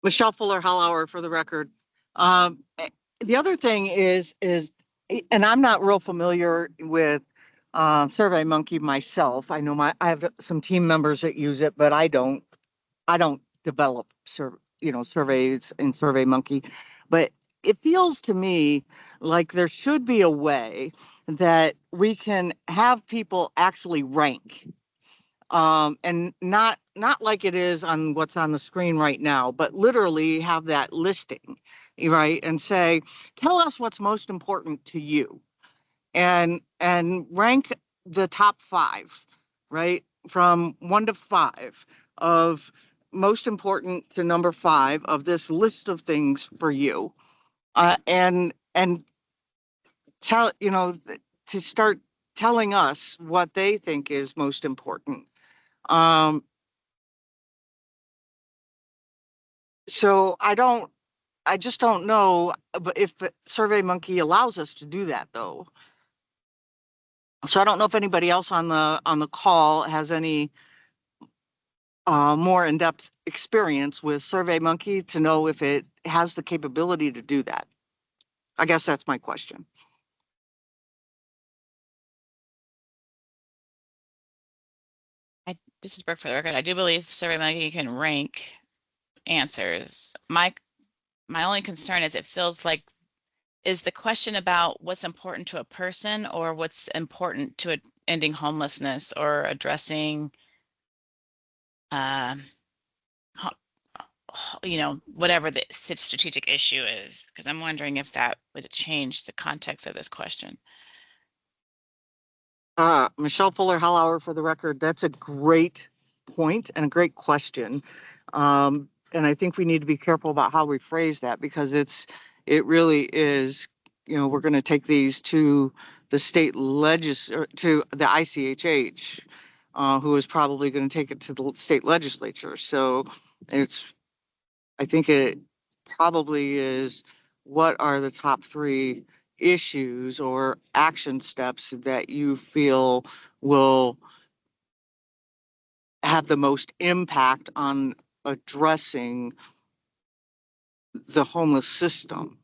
Michelle Fuller-Hellauer, for the record. The other thing is, and I'm not real familiar with SurveyMonkey myself. I know I have some team members that use it, but I don't develop surveys in SurveyMonkey. But it feels to me like there should be a way that we can have people actually rank, and not like it is on what's on the screen right now, but literally have that listing right? And say, tell us what's most important to you, and rank the top 5, right? From 1 to 5 of most important to number 5 of this list of things for you. And tell, to start telling us what they think is most important. So I just don't know if SurveyMonkey allows us to do that, though. So I don't know if anybody else on the call has any more in-depth experience with SurveyMonkey to know if it has the capability to do that. I guess that's my question. This is Brooke for the record. I do believe SurveyMonkey can rank answers. My only concern is it feels like, is the question about what's important to a person or what's important to ending homelessness or addressing, whatever the strategic issue is, because I'm wondering if that would change the context of this question. Michelle Fuller-Hallauer for the record. That's a great point and a great question. And I think we need to be careful about how we phrase that, because it really is, we're going to take these to the state to the ICHH, who is probably going to take it to the state legislature. So I think it probably is, what are the top 3 issues or action steps that you feel will have the most impact on addressing the homeless system?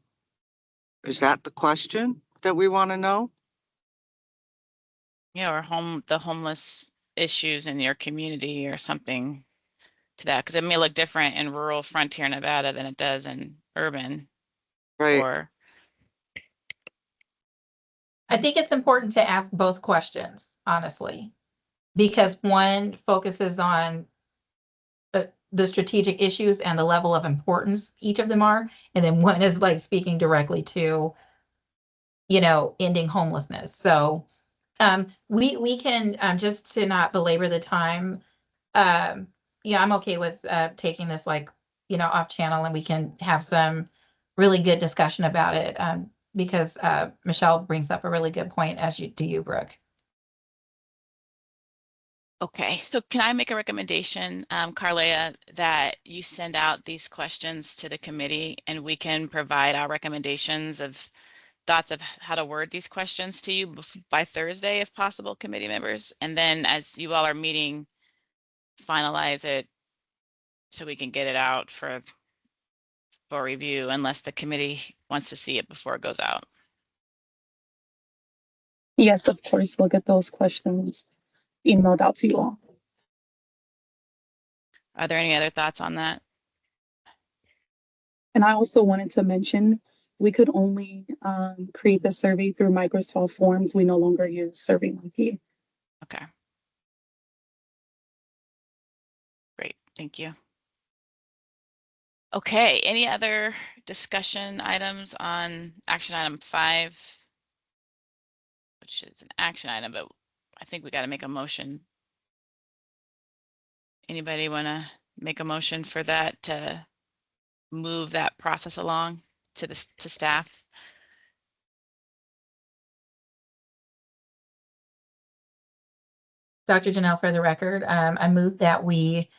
Is that the question that we want to know? Yeah, or the homeless issues in your community or something to that, because it may look different in rural frontier Nevada than it does in urban. Right. Or I think it's important to ask both questions, honestly, because one focuses on the strategic issues and the level of importance each of them are, and then one is like speaking directly to, ending homelessness. So we can, just to not belabor the time, yeah, I'm okay with taking this off channel, and we can have some really good discussion about it, because Michelle brings up a really good point, as do you, Brooke. okay, so can I make a recommendation, Carlea, that you send out these questions to the committee and we can provide our recommendations of thoughts of how to word these questions to you by Thursday, if possible, committee members, and then as you all are meeting, finalize it so we can get it out for review, unless the committee wants to see it before it goes out. Yes, of course, we'll get those questions emailed out to you all. Are there any other thoughts on that? And I also wanted to mention, we could only create the survey through Microsoft Forms. We no longer use SurveyMonkey. Okay. Great, thank you. Okay, any other discussion items on action item 5, which is an action item, but I think we got to make a motion. Anybody want to make a motion for that, to move that process along to staff? Dr. Janelle, for the record, I move that we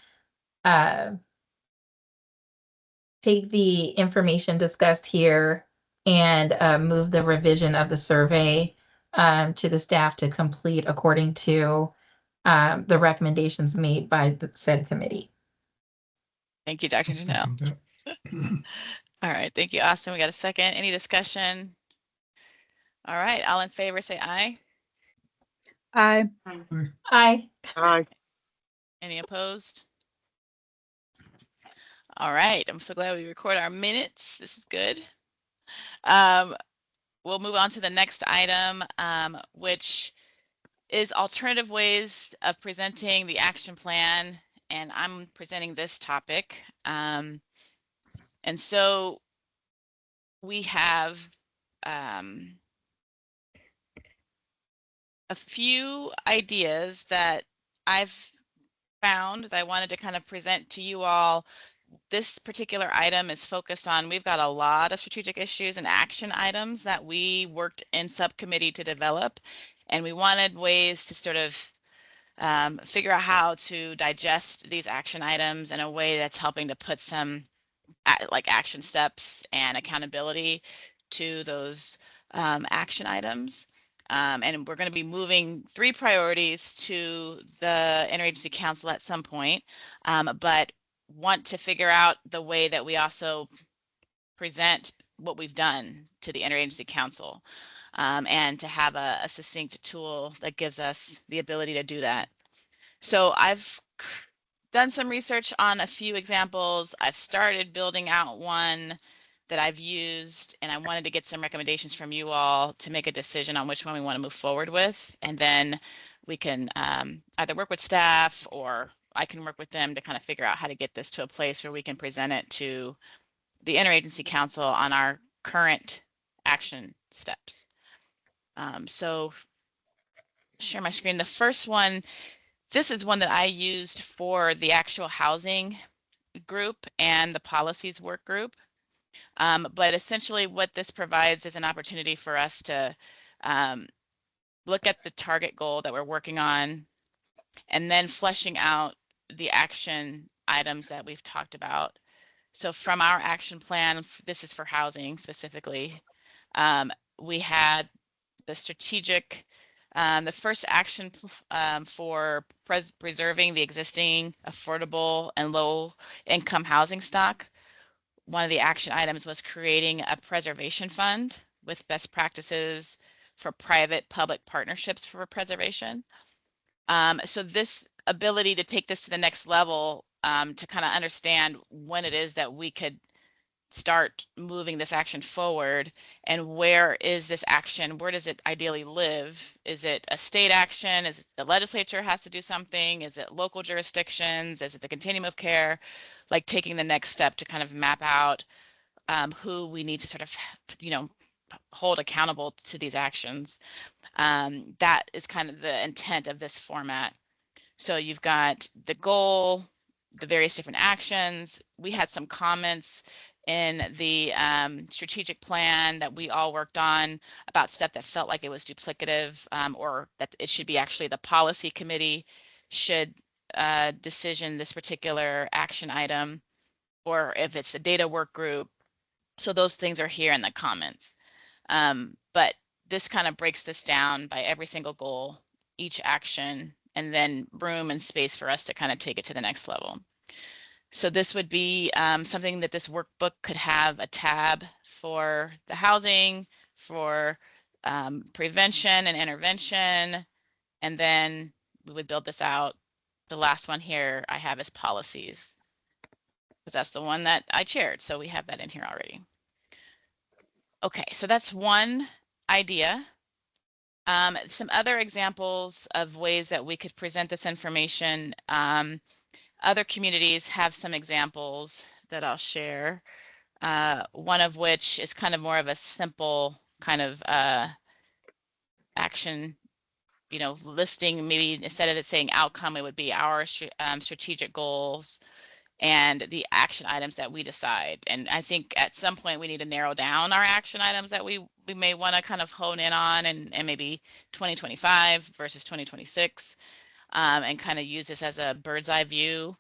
take the information discussed here and move the revision of the survey to the staff to complete according to the recommendations made by the said committee. Thank you, Dr. Janelle. All right, thank you, Austin. We got a second. Any discussion? All right, all in favor, say aye. Aye. Aye. Aye. Any opposed? All right, I'm so glad we record our minutes. This is good. We'll move on to the next item, which is alternative ways of presenting the action plan, and I'm presenting this topic. And so we have a few ideas that I've found that I wanted to kind of present to you all. This particular item is focused on, we've got a lot of strategic issues and action items that we worked in subcommittee to develop, and we wanted ways to sort of figure out how to digest these action items in a way that's helping to put some like action steps and accountability to those action items. And we're going to be moving 3 priorities to the Interagency Council at some point, but want to figure out the way that we also present what we've done to the Interagency Council, and to have a succinct tool that gives us the ability to do that. So I've done some research on a few examples. I've started building out one that I've used, and I wanted to get some recommendations from you all to make a decision on which one we want to move forward with. And then we can either work with staff, or I can work with them to kind of figure out how to get this to a place where we can present it to the Interagency Council on our current action steps. So share my screen. The first one, this is one that I used for the actual housing group and the policies work group. But essentially what this provides is an opportunity for us to look at the target goal that we're working on, and then fleshing out the action items that we've talked about. So from our action plan, this is for housing specifically, we had the strategic, the first action for preserving the existing affordable and low income housing stock. One of the action items was creating a preservation fund with best practices for private-public partnerships for preservation. So this ability to take this to the next level, to kind of understand when it is that we could start moving this action forward, and where is this action, where does it ideally live? Is it a state action? Is it the legislature has to do something? Is it local jurisdictions? Is it the continuum of care? Like taking the next step to kind of map out who we need to sort of, you know, hold accountable to these actions. That is kind of the intent of this format. So you've got the goal, the various different actions. We had some comments in the strategic plan that we all worked on about stuff that felt like it was duplicative, or that it should be actually the policy committee should decision this particular action item, or if it's a data work group. So those things are here in the comments. But this kind of breaks this down by every single goal, each action, and then room and space for us to kind of take it to the next level. So this would be something that this workbook could have a tab for the housing, for prevention and intervention, and then we would build this out. The last one here I have is policies, because that's the one that I chaired. So we have that in here already. Okay, so that's one idea. Some other examples of ways that we could present this information. Other communities have some examples that I'll share. One of which is kind of more of a simple kind of action, you know, listing. Maybe instead of it saying outcome, it would be our strategic goals and the action items that we decide. And I think at some point we need to narrow down our action items that we may want to kind of hone in on, and maybe 2025 versus 2026, and kind of use this as a bird's eye view.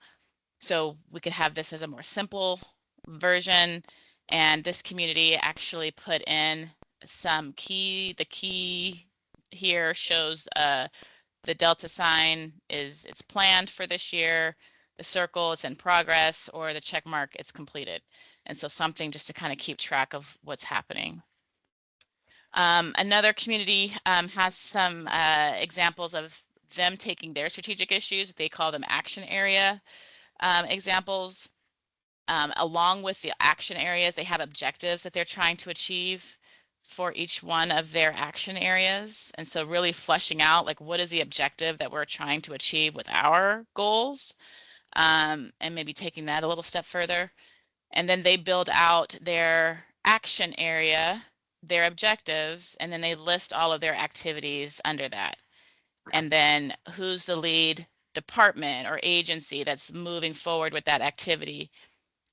So we could have this as a more simple version, and this community actually put in some key, the key here shows the delta sign is it's planned for this year, the circle it's in progress, or the check mark it's completed. And so something just to kind of keep track of what's happening. Another community has some examples of them taking their strategic issues. They call them action area examples. Along with the action areas, they have objectives that they're trying to achieve for each one of their action areas. And so really fleshing out, like, what is the objective that we're trying to achieve with our goals, and maybe taking that a little step further. And then they build out their action area, their objectives, and then they list all of their activities under that. And then who's the lead department or agency that's moving forward with that activity?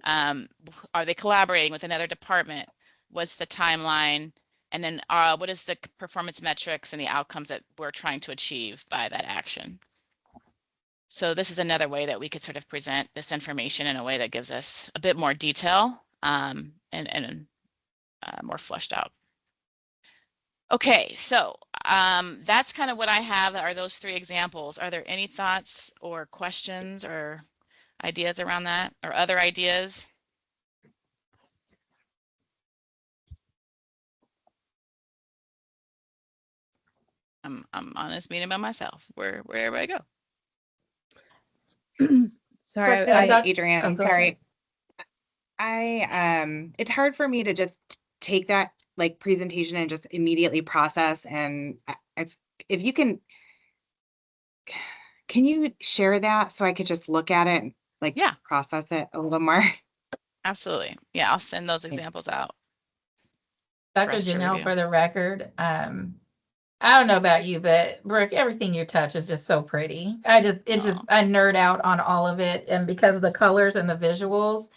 Are they collaborating with another department? What's the timeline? And then what is the performance metrics and the outcomes that we're trying to achieve by that action? So this is another way that we could sort of present this information in a way that gives us a bit more detail and more fleshed out. Okay, so that's kind of what I have are those 3 examples. Are there any thoughts or questions or ideas around that or other ideas? I'm on this meeting by myself. Where everybody go? Sorry, Adrian, I'm sorry. It's hard for me to just take that like presentation and just immediately process. And if you can you share that so I could just look at it and like process it a little more? Absolutely. Yeah, I'll send those examples out. Dr. Janelle, for the record, I don't know about you, but Brooke, everything you touch is just so pretty. I nerd out on all of it. And because of the colors and the visuals,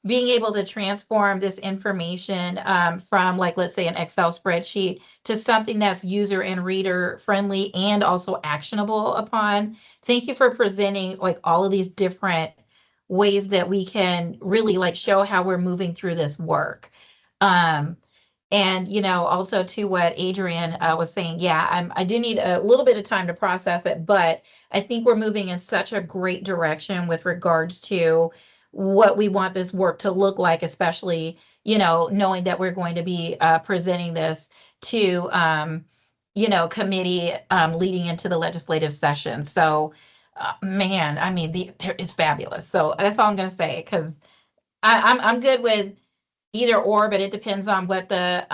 being able to transform this information from like, let's say an Excel spreadsheet to something that's user and reader friendly and also actionable upon. Thank you for presenting like all of these different ways that we can really like show how we're moving through this work. And, you know, also to what Adrian was saying, yeah, I do need a little bit of time to process it, but I think we're moving in such a great direction with regards to what we want this work to look like, especially, you know, knowing that we're going to be presenting this to, you know, committee leading into the legislative session. So, man, I mean, it's fabulous. So that's all I'm going to say, because I'm good with either or, but it depends on what the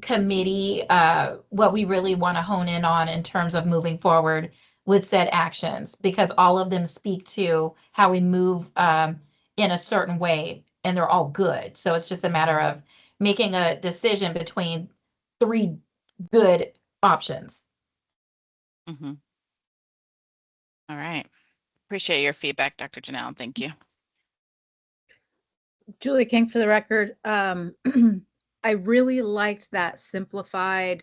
committee, what we really want to hone in on in terms of moving forward with said actions, because all of them speak to how we move in a certain way, and they're all good. So it's just a matter of making a decision between 3 good options. Mm-hmm. All right. Appreciate your feedback, Dr. Janelle. Thank you. Julie King for the record. I really liked that simplified,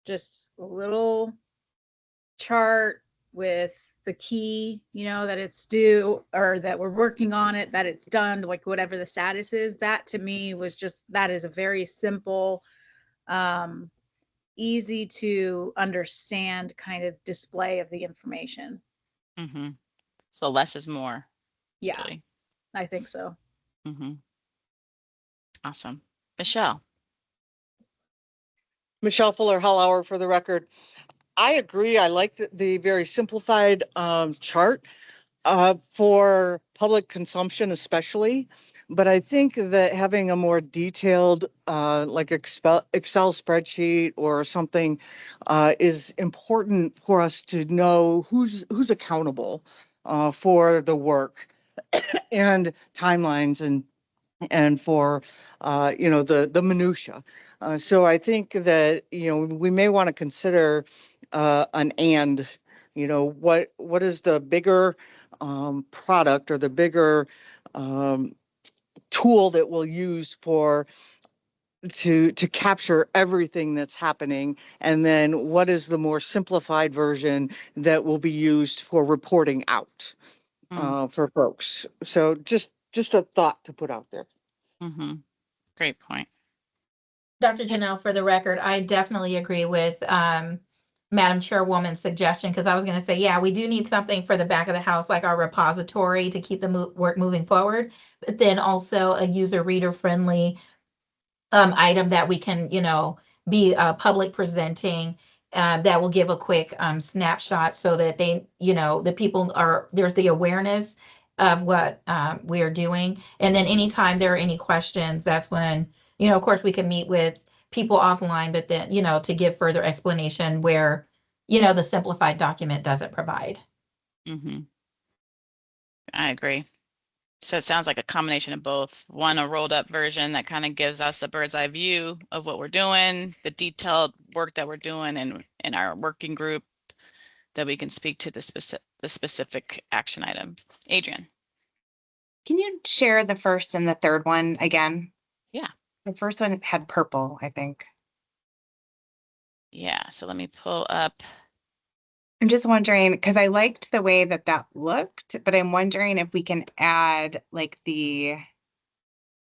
just a little chart with the key, you know, that it's due or that we're working on it, that it's done, like whatever the status is. That to me was just, that is a very simple, easy to understand kind of display of the information. Mm-hmm. So less is more. Yeah, Julie. I think so. Mm-hmm. Awesome. Michelle. Michelle Fuller-Hallauer for the record. I agree. I like the very simplified chart for public consumption especially. But I think that having a more detailed like Excel spreadsheet or something is important for us to know who's accountable for the work and timelines and for you know, the minutia. So I think that, you know, we may want to consider you know, what is the bigger product or the bigger tool that we'll use to capture everything that's happening, and then what is the more simplified version that will be used for reporting out for folks. So just a thought to put out there. Mm-hmm. Great point. Dr. Janelle, for the record, I definitely agree with Madam Chairwoman's suggestion, because I was going to say, yeah, we do need something for the back of the house, like our repository to keep the work moving forward, but then also a user reader friendly item that we can, you know, be public presenting that will give a quick snapshot so that they, you know, the people there's the awareness of what we are doing. And then anytime there are any questions, that's when, you know, of course we can meet with people offline, but then, you know, to give further explanation where, you know, the simplified document doesn't provide. Mm-hmm. I agree. So it sounds like a combination of both. One, a rolled up version that kind of gives us a bird's eye view of what we're doing, the detailed work that we're doing in our working group, that we can speak to the specific action items. Adrian. Can you share the first and the third one again? Yeah. The first one had purple, I think. Yeah, so let me pull up. I'm just wondering, because I liked the way that that looked, but I'm wondering if we can add like the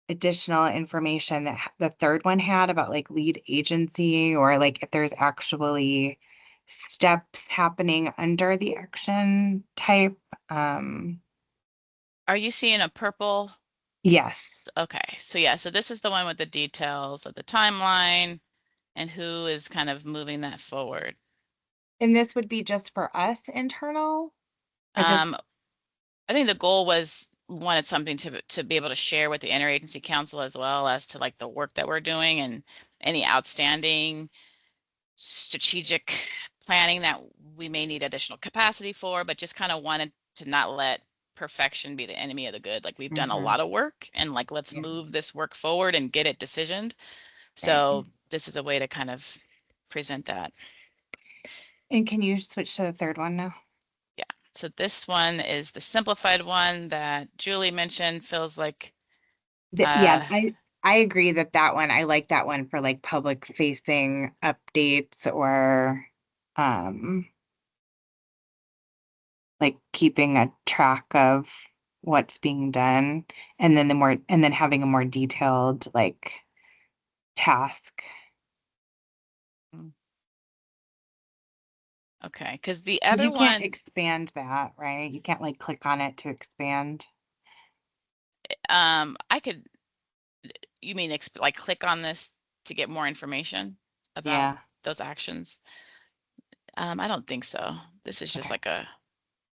additional information that the third one had about like lead agency, or like if there's actually steps happening under the action type. Are you seeing a purple? Yes. Okay, so yeah, so this is the one with the details of the timeline and who is kind of moving that forward. And this would be just for us internal? Or this- I think the goal was wanted something to be able to share with the Interagency Council as well as to like the work that we're doing and any outstanding strategic planning that we may need additional capacity for, but just kind of wanted to not let perfection be the enemy of the good. Like we've done a lot of work and like, let's Yeah. move this work forward and get it decisioned. So this is a way to kind of present that. And can you switch to the third one now? Yeah. So this one is the simplified one that Julie mentioned. Feels like Yeah, I agree that that one, I like that one for like public facing updates or like keeping a track of what's being done, and then having a more detailed like task. okay, because the 'Cause other you can't one, expand that, right? You can't like click on it to expand. I could, you mean like click on this to get more information about Yeah. those actions? I don't think so. This is just like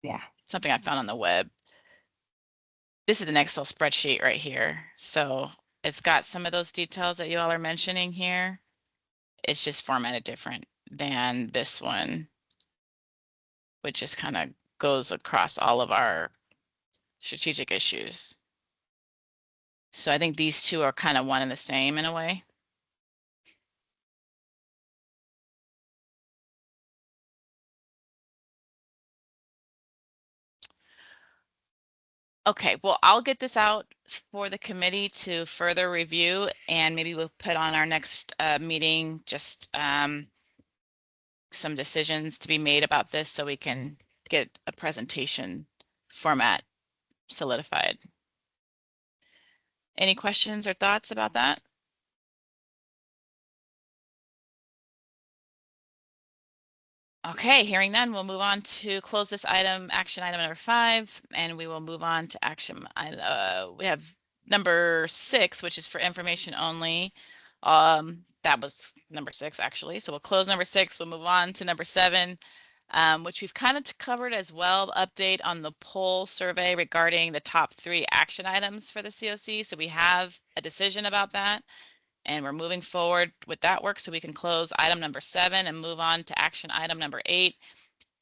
Yeah. something I found on the web. This is an Excel spreadsheet right here. So it's got some of those details that you all are mentioning here. It's just formatted different than this one, which just kind of goes across all of our strategic issues. So I think these two are kind of one and the same in a way. Okay, well, I'll get this out for the committee to further review, and maybe we'll put on our next meeting just some decisions to be made about this so we can get a presentation format solidified. Any questions or thoughts about that? Okay, hearing none, we'll move on to close this item, action item number 5, and we will move on to action. We have number 6, which is for information only. That was number 6 actually. So we'll close number 6. We'll move on to number 7, which we've kind of covered as well. The update on the poll survey regarding the top 3 action items for the COC. So we have a decision about that. And we're moving forward with that work so we can close item number 7 and move on to action item number 8,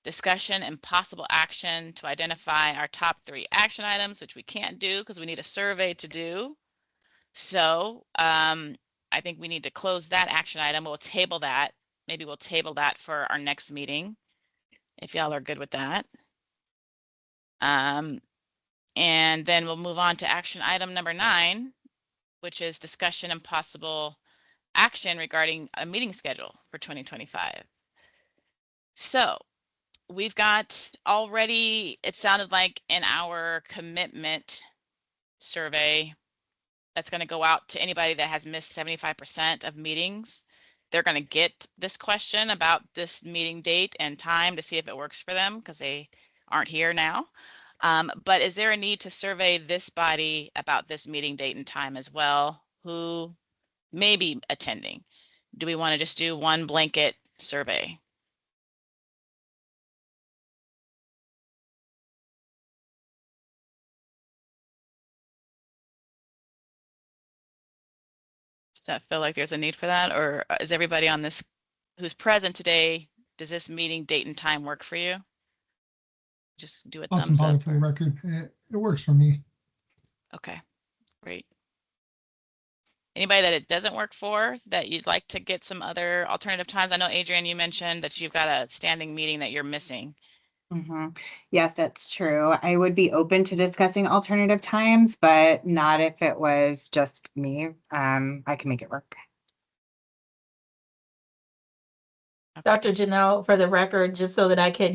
discussion and possible action to identify our top 3 action items, which we can't do because we need a survey to do. So I think we need to close that action item. We'll table that. Maybe we'll table that for our next meeting, if y'all are good with that. And then we'll move on to action item number 9, which is discussion and possible action regarding a meeting schedule for 2025. So we've got already, it sounded like in our commitment survey that's going to go out to anybody that has missed 75% of meetings. They're going to get this question about this meeting date and time to see if it works for them because they aren't here now. But is there a need to survey this body about this meeting date and time as well? Who may be attending? Do we want to just do one blanket survey? Does that feel like there's a need for that? Or is everybody on this who's present today, does this meeting date and time work for you? Just do a Awesome, thumbs Polly, up. for the record. It works for me. Okay, great. Anybody that it doesn't work for that you'd like to get some other alternative times? I know, Adrian, you mentioned that you've got a standing meeting that you're missing. Yes, that's true. I would be open to discussing alternative times, but not if it was just me. I can make it work. Dr. Janelle, for the record, just so that I could,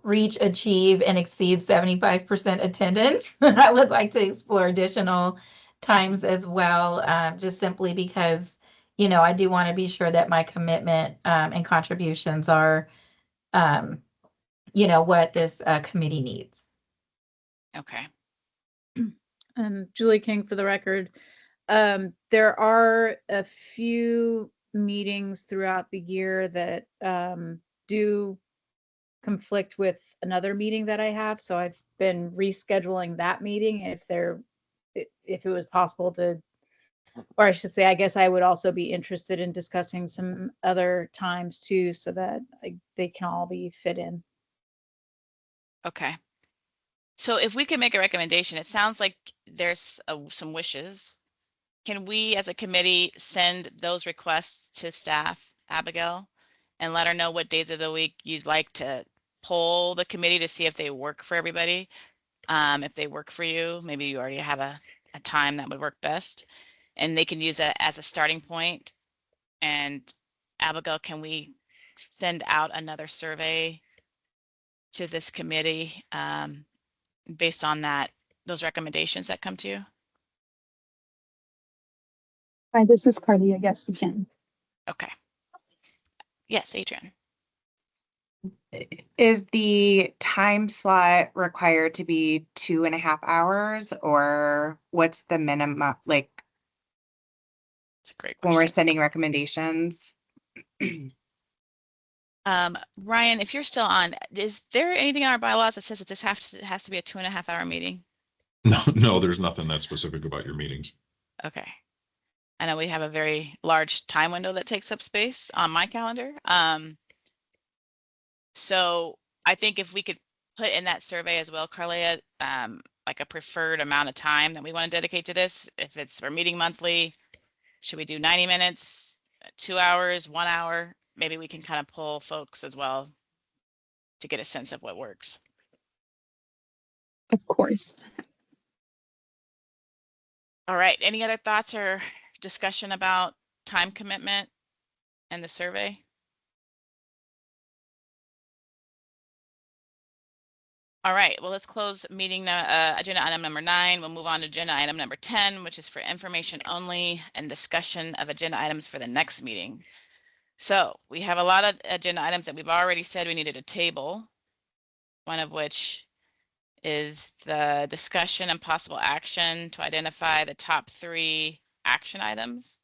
reach, achieve, and exceed 75% attendance, I would like to explore additional times as well, just simply because, I do want to be sure that my commitment and contributions are, what this committee needs. Okay. Julie King for the record. There are a few meetings throughout the year that do conflict with another meeting that I have. So I've been rescheduling that meeting if it was possible to, or I should say, I guess I would also be interested in discussing some other times too, so that they can all be fit in. Okay. So if we can make a recommendation, it sounds like there's some wishes. Can we, as a committee, send those requests to staff, Abigail, and let her know what days of the week you'd like to poll the committee to see if they work for everybody? If they work for you, maybe you already have a time that would work best, and they can use that as a starting point. And Abigail, can we send out another survey to this committee based on those recommendations that come to you? Hi, this is Carly. Yes, we can. Okay. Yes, Adrian. Is the time slot required to be 2.5 hours, or what's the minimum, like It's a great when we're question. sending recommendations? Ryan, if you're still on, is there anything in our bylaws that says that this has to be a 2.5 hour meeting? No, there's nothing that specific about your meetings. Okay. I know we have a very large time window that takes up space on my calendar. So I think if we could put in that survey as well, Carlia, like a preferred amount of time that we want to dedicate to this, if we're meeting monthly, should we do 90 minutes, 2 hours, 1 hour? Maybe we can kind of pull folks as well to get a sense of what works. Of course. All right. Any other thoughts or discussion about time commitment and the survey? All right. Well, let's close meeting agenda item number 9. We'll move on to agenda item number 10, which is for information only and discussion of agenda items for the next meeting. So we have a lot of agenda items that we've already said we needed a table, one of which is the discussion and possible action to identify the top 3 action items.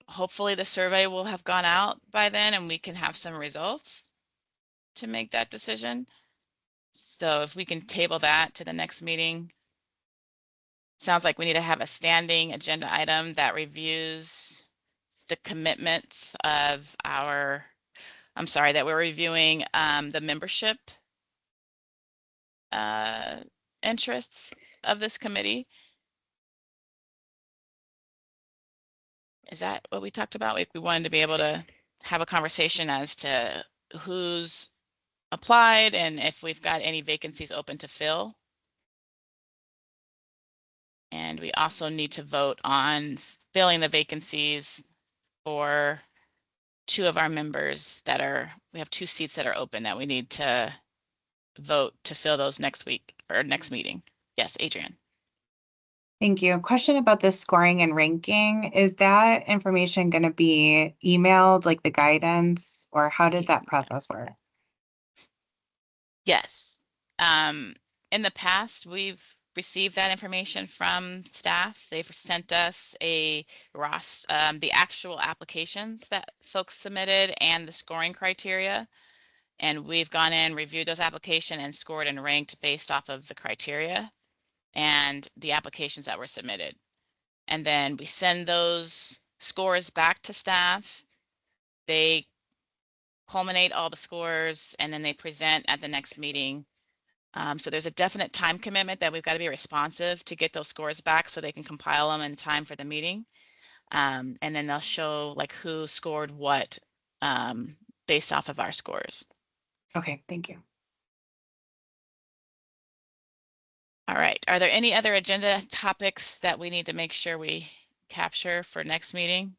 Hopefully the survey will have gone out by then and we can have some results to make that decision. So if we can table that to the next meeting. Sounds like we need to have a standing agenda item that reviews the commitments of that we're reviewing the membership interests of this committee. Is that what we talked about? We wanted to be able to have a conversation as to who's applied and if we've got any vacancies open to fill. And we also need to vote on filling the vacancies for 2 of our members we have 2 seats that are open that we need to vote to fill those next week or next meeting. Yes, Adrian. Thank you. Question about the scoring and ranking. Is that information going to be emailed, like the guidance, or how does that process work? Yes. In the past, we've received that information from staff. They've sent us the actual applications that folks submitted and the scoring criteria. And we've gone in, reviewed those applications and scored and ranked based off of the criteria and the applications that were submitted. And then we send those scores back to staff. They culminate all the scores and then they present at the next meeting So there's a definite time commitment that we've got to be responsive to get those scores back so they can compile them in time for the meeting. And then they'll show like who scored what based off of our scores. Okay, thank you. All right. Are there any other agenda topics that we need to make sure we capture for next meeting?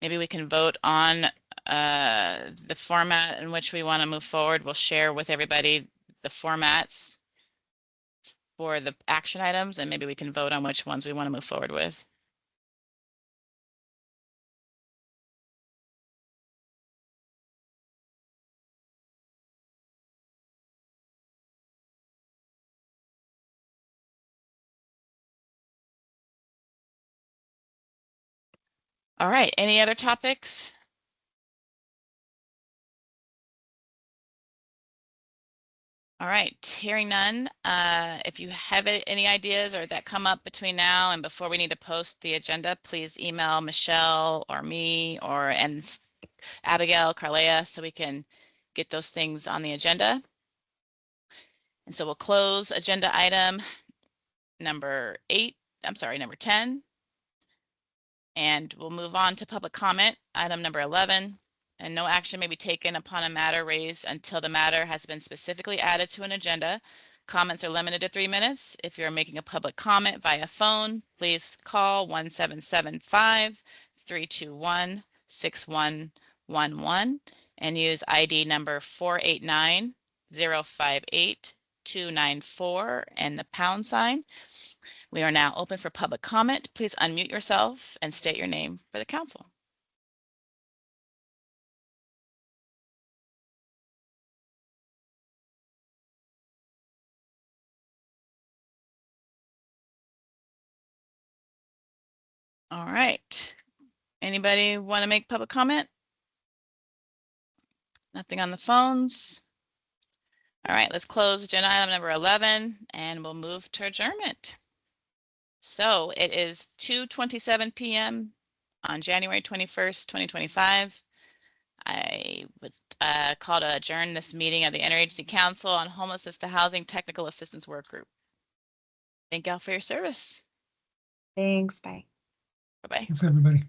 Maybe we can vote on the format in which we want to move forward. We'll share with everybody the formats for the action items, and maybe we can vote on which ones we want to move forward with. All right, any other topics? All right, hearing none. If you have any ideas or that come up between now and before we need to post the agenda, please email Michelle or me or Abigail, Carlea, so we can get those things on the agenda. And so we'll close agenda item number 10. And we'll move on to public comment, item number 11. And no action may be taken upon a matter raised until the matter has been specifically added to an agenda. Comments are limited to 3 minutes. If you're making a public comment via phone, please call 1775-321-6111 and use ID number 489-058-294 and the pound sign. We are now open for public comment. Please unmute yourself and state your name for the council. All right. Anybody want to make public comment? Nothing on the phones. All right, let's close agenda item number 11 and we'll move to adjournment. So it is 2:27 p.m. on January 21st, 2025. I would call to adjourn this meeting of the Interagency Council on Homelessness to Housing Technical Assistance Work Group. Thank y'all for your service. Thanks, bye. Bye-bye. Thanks, everybody.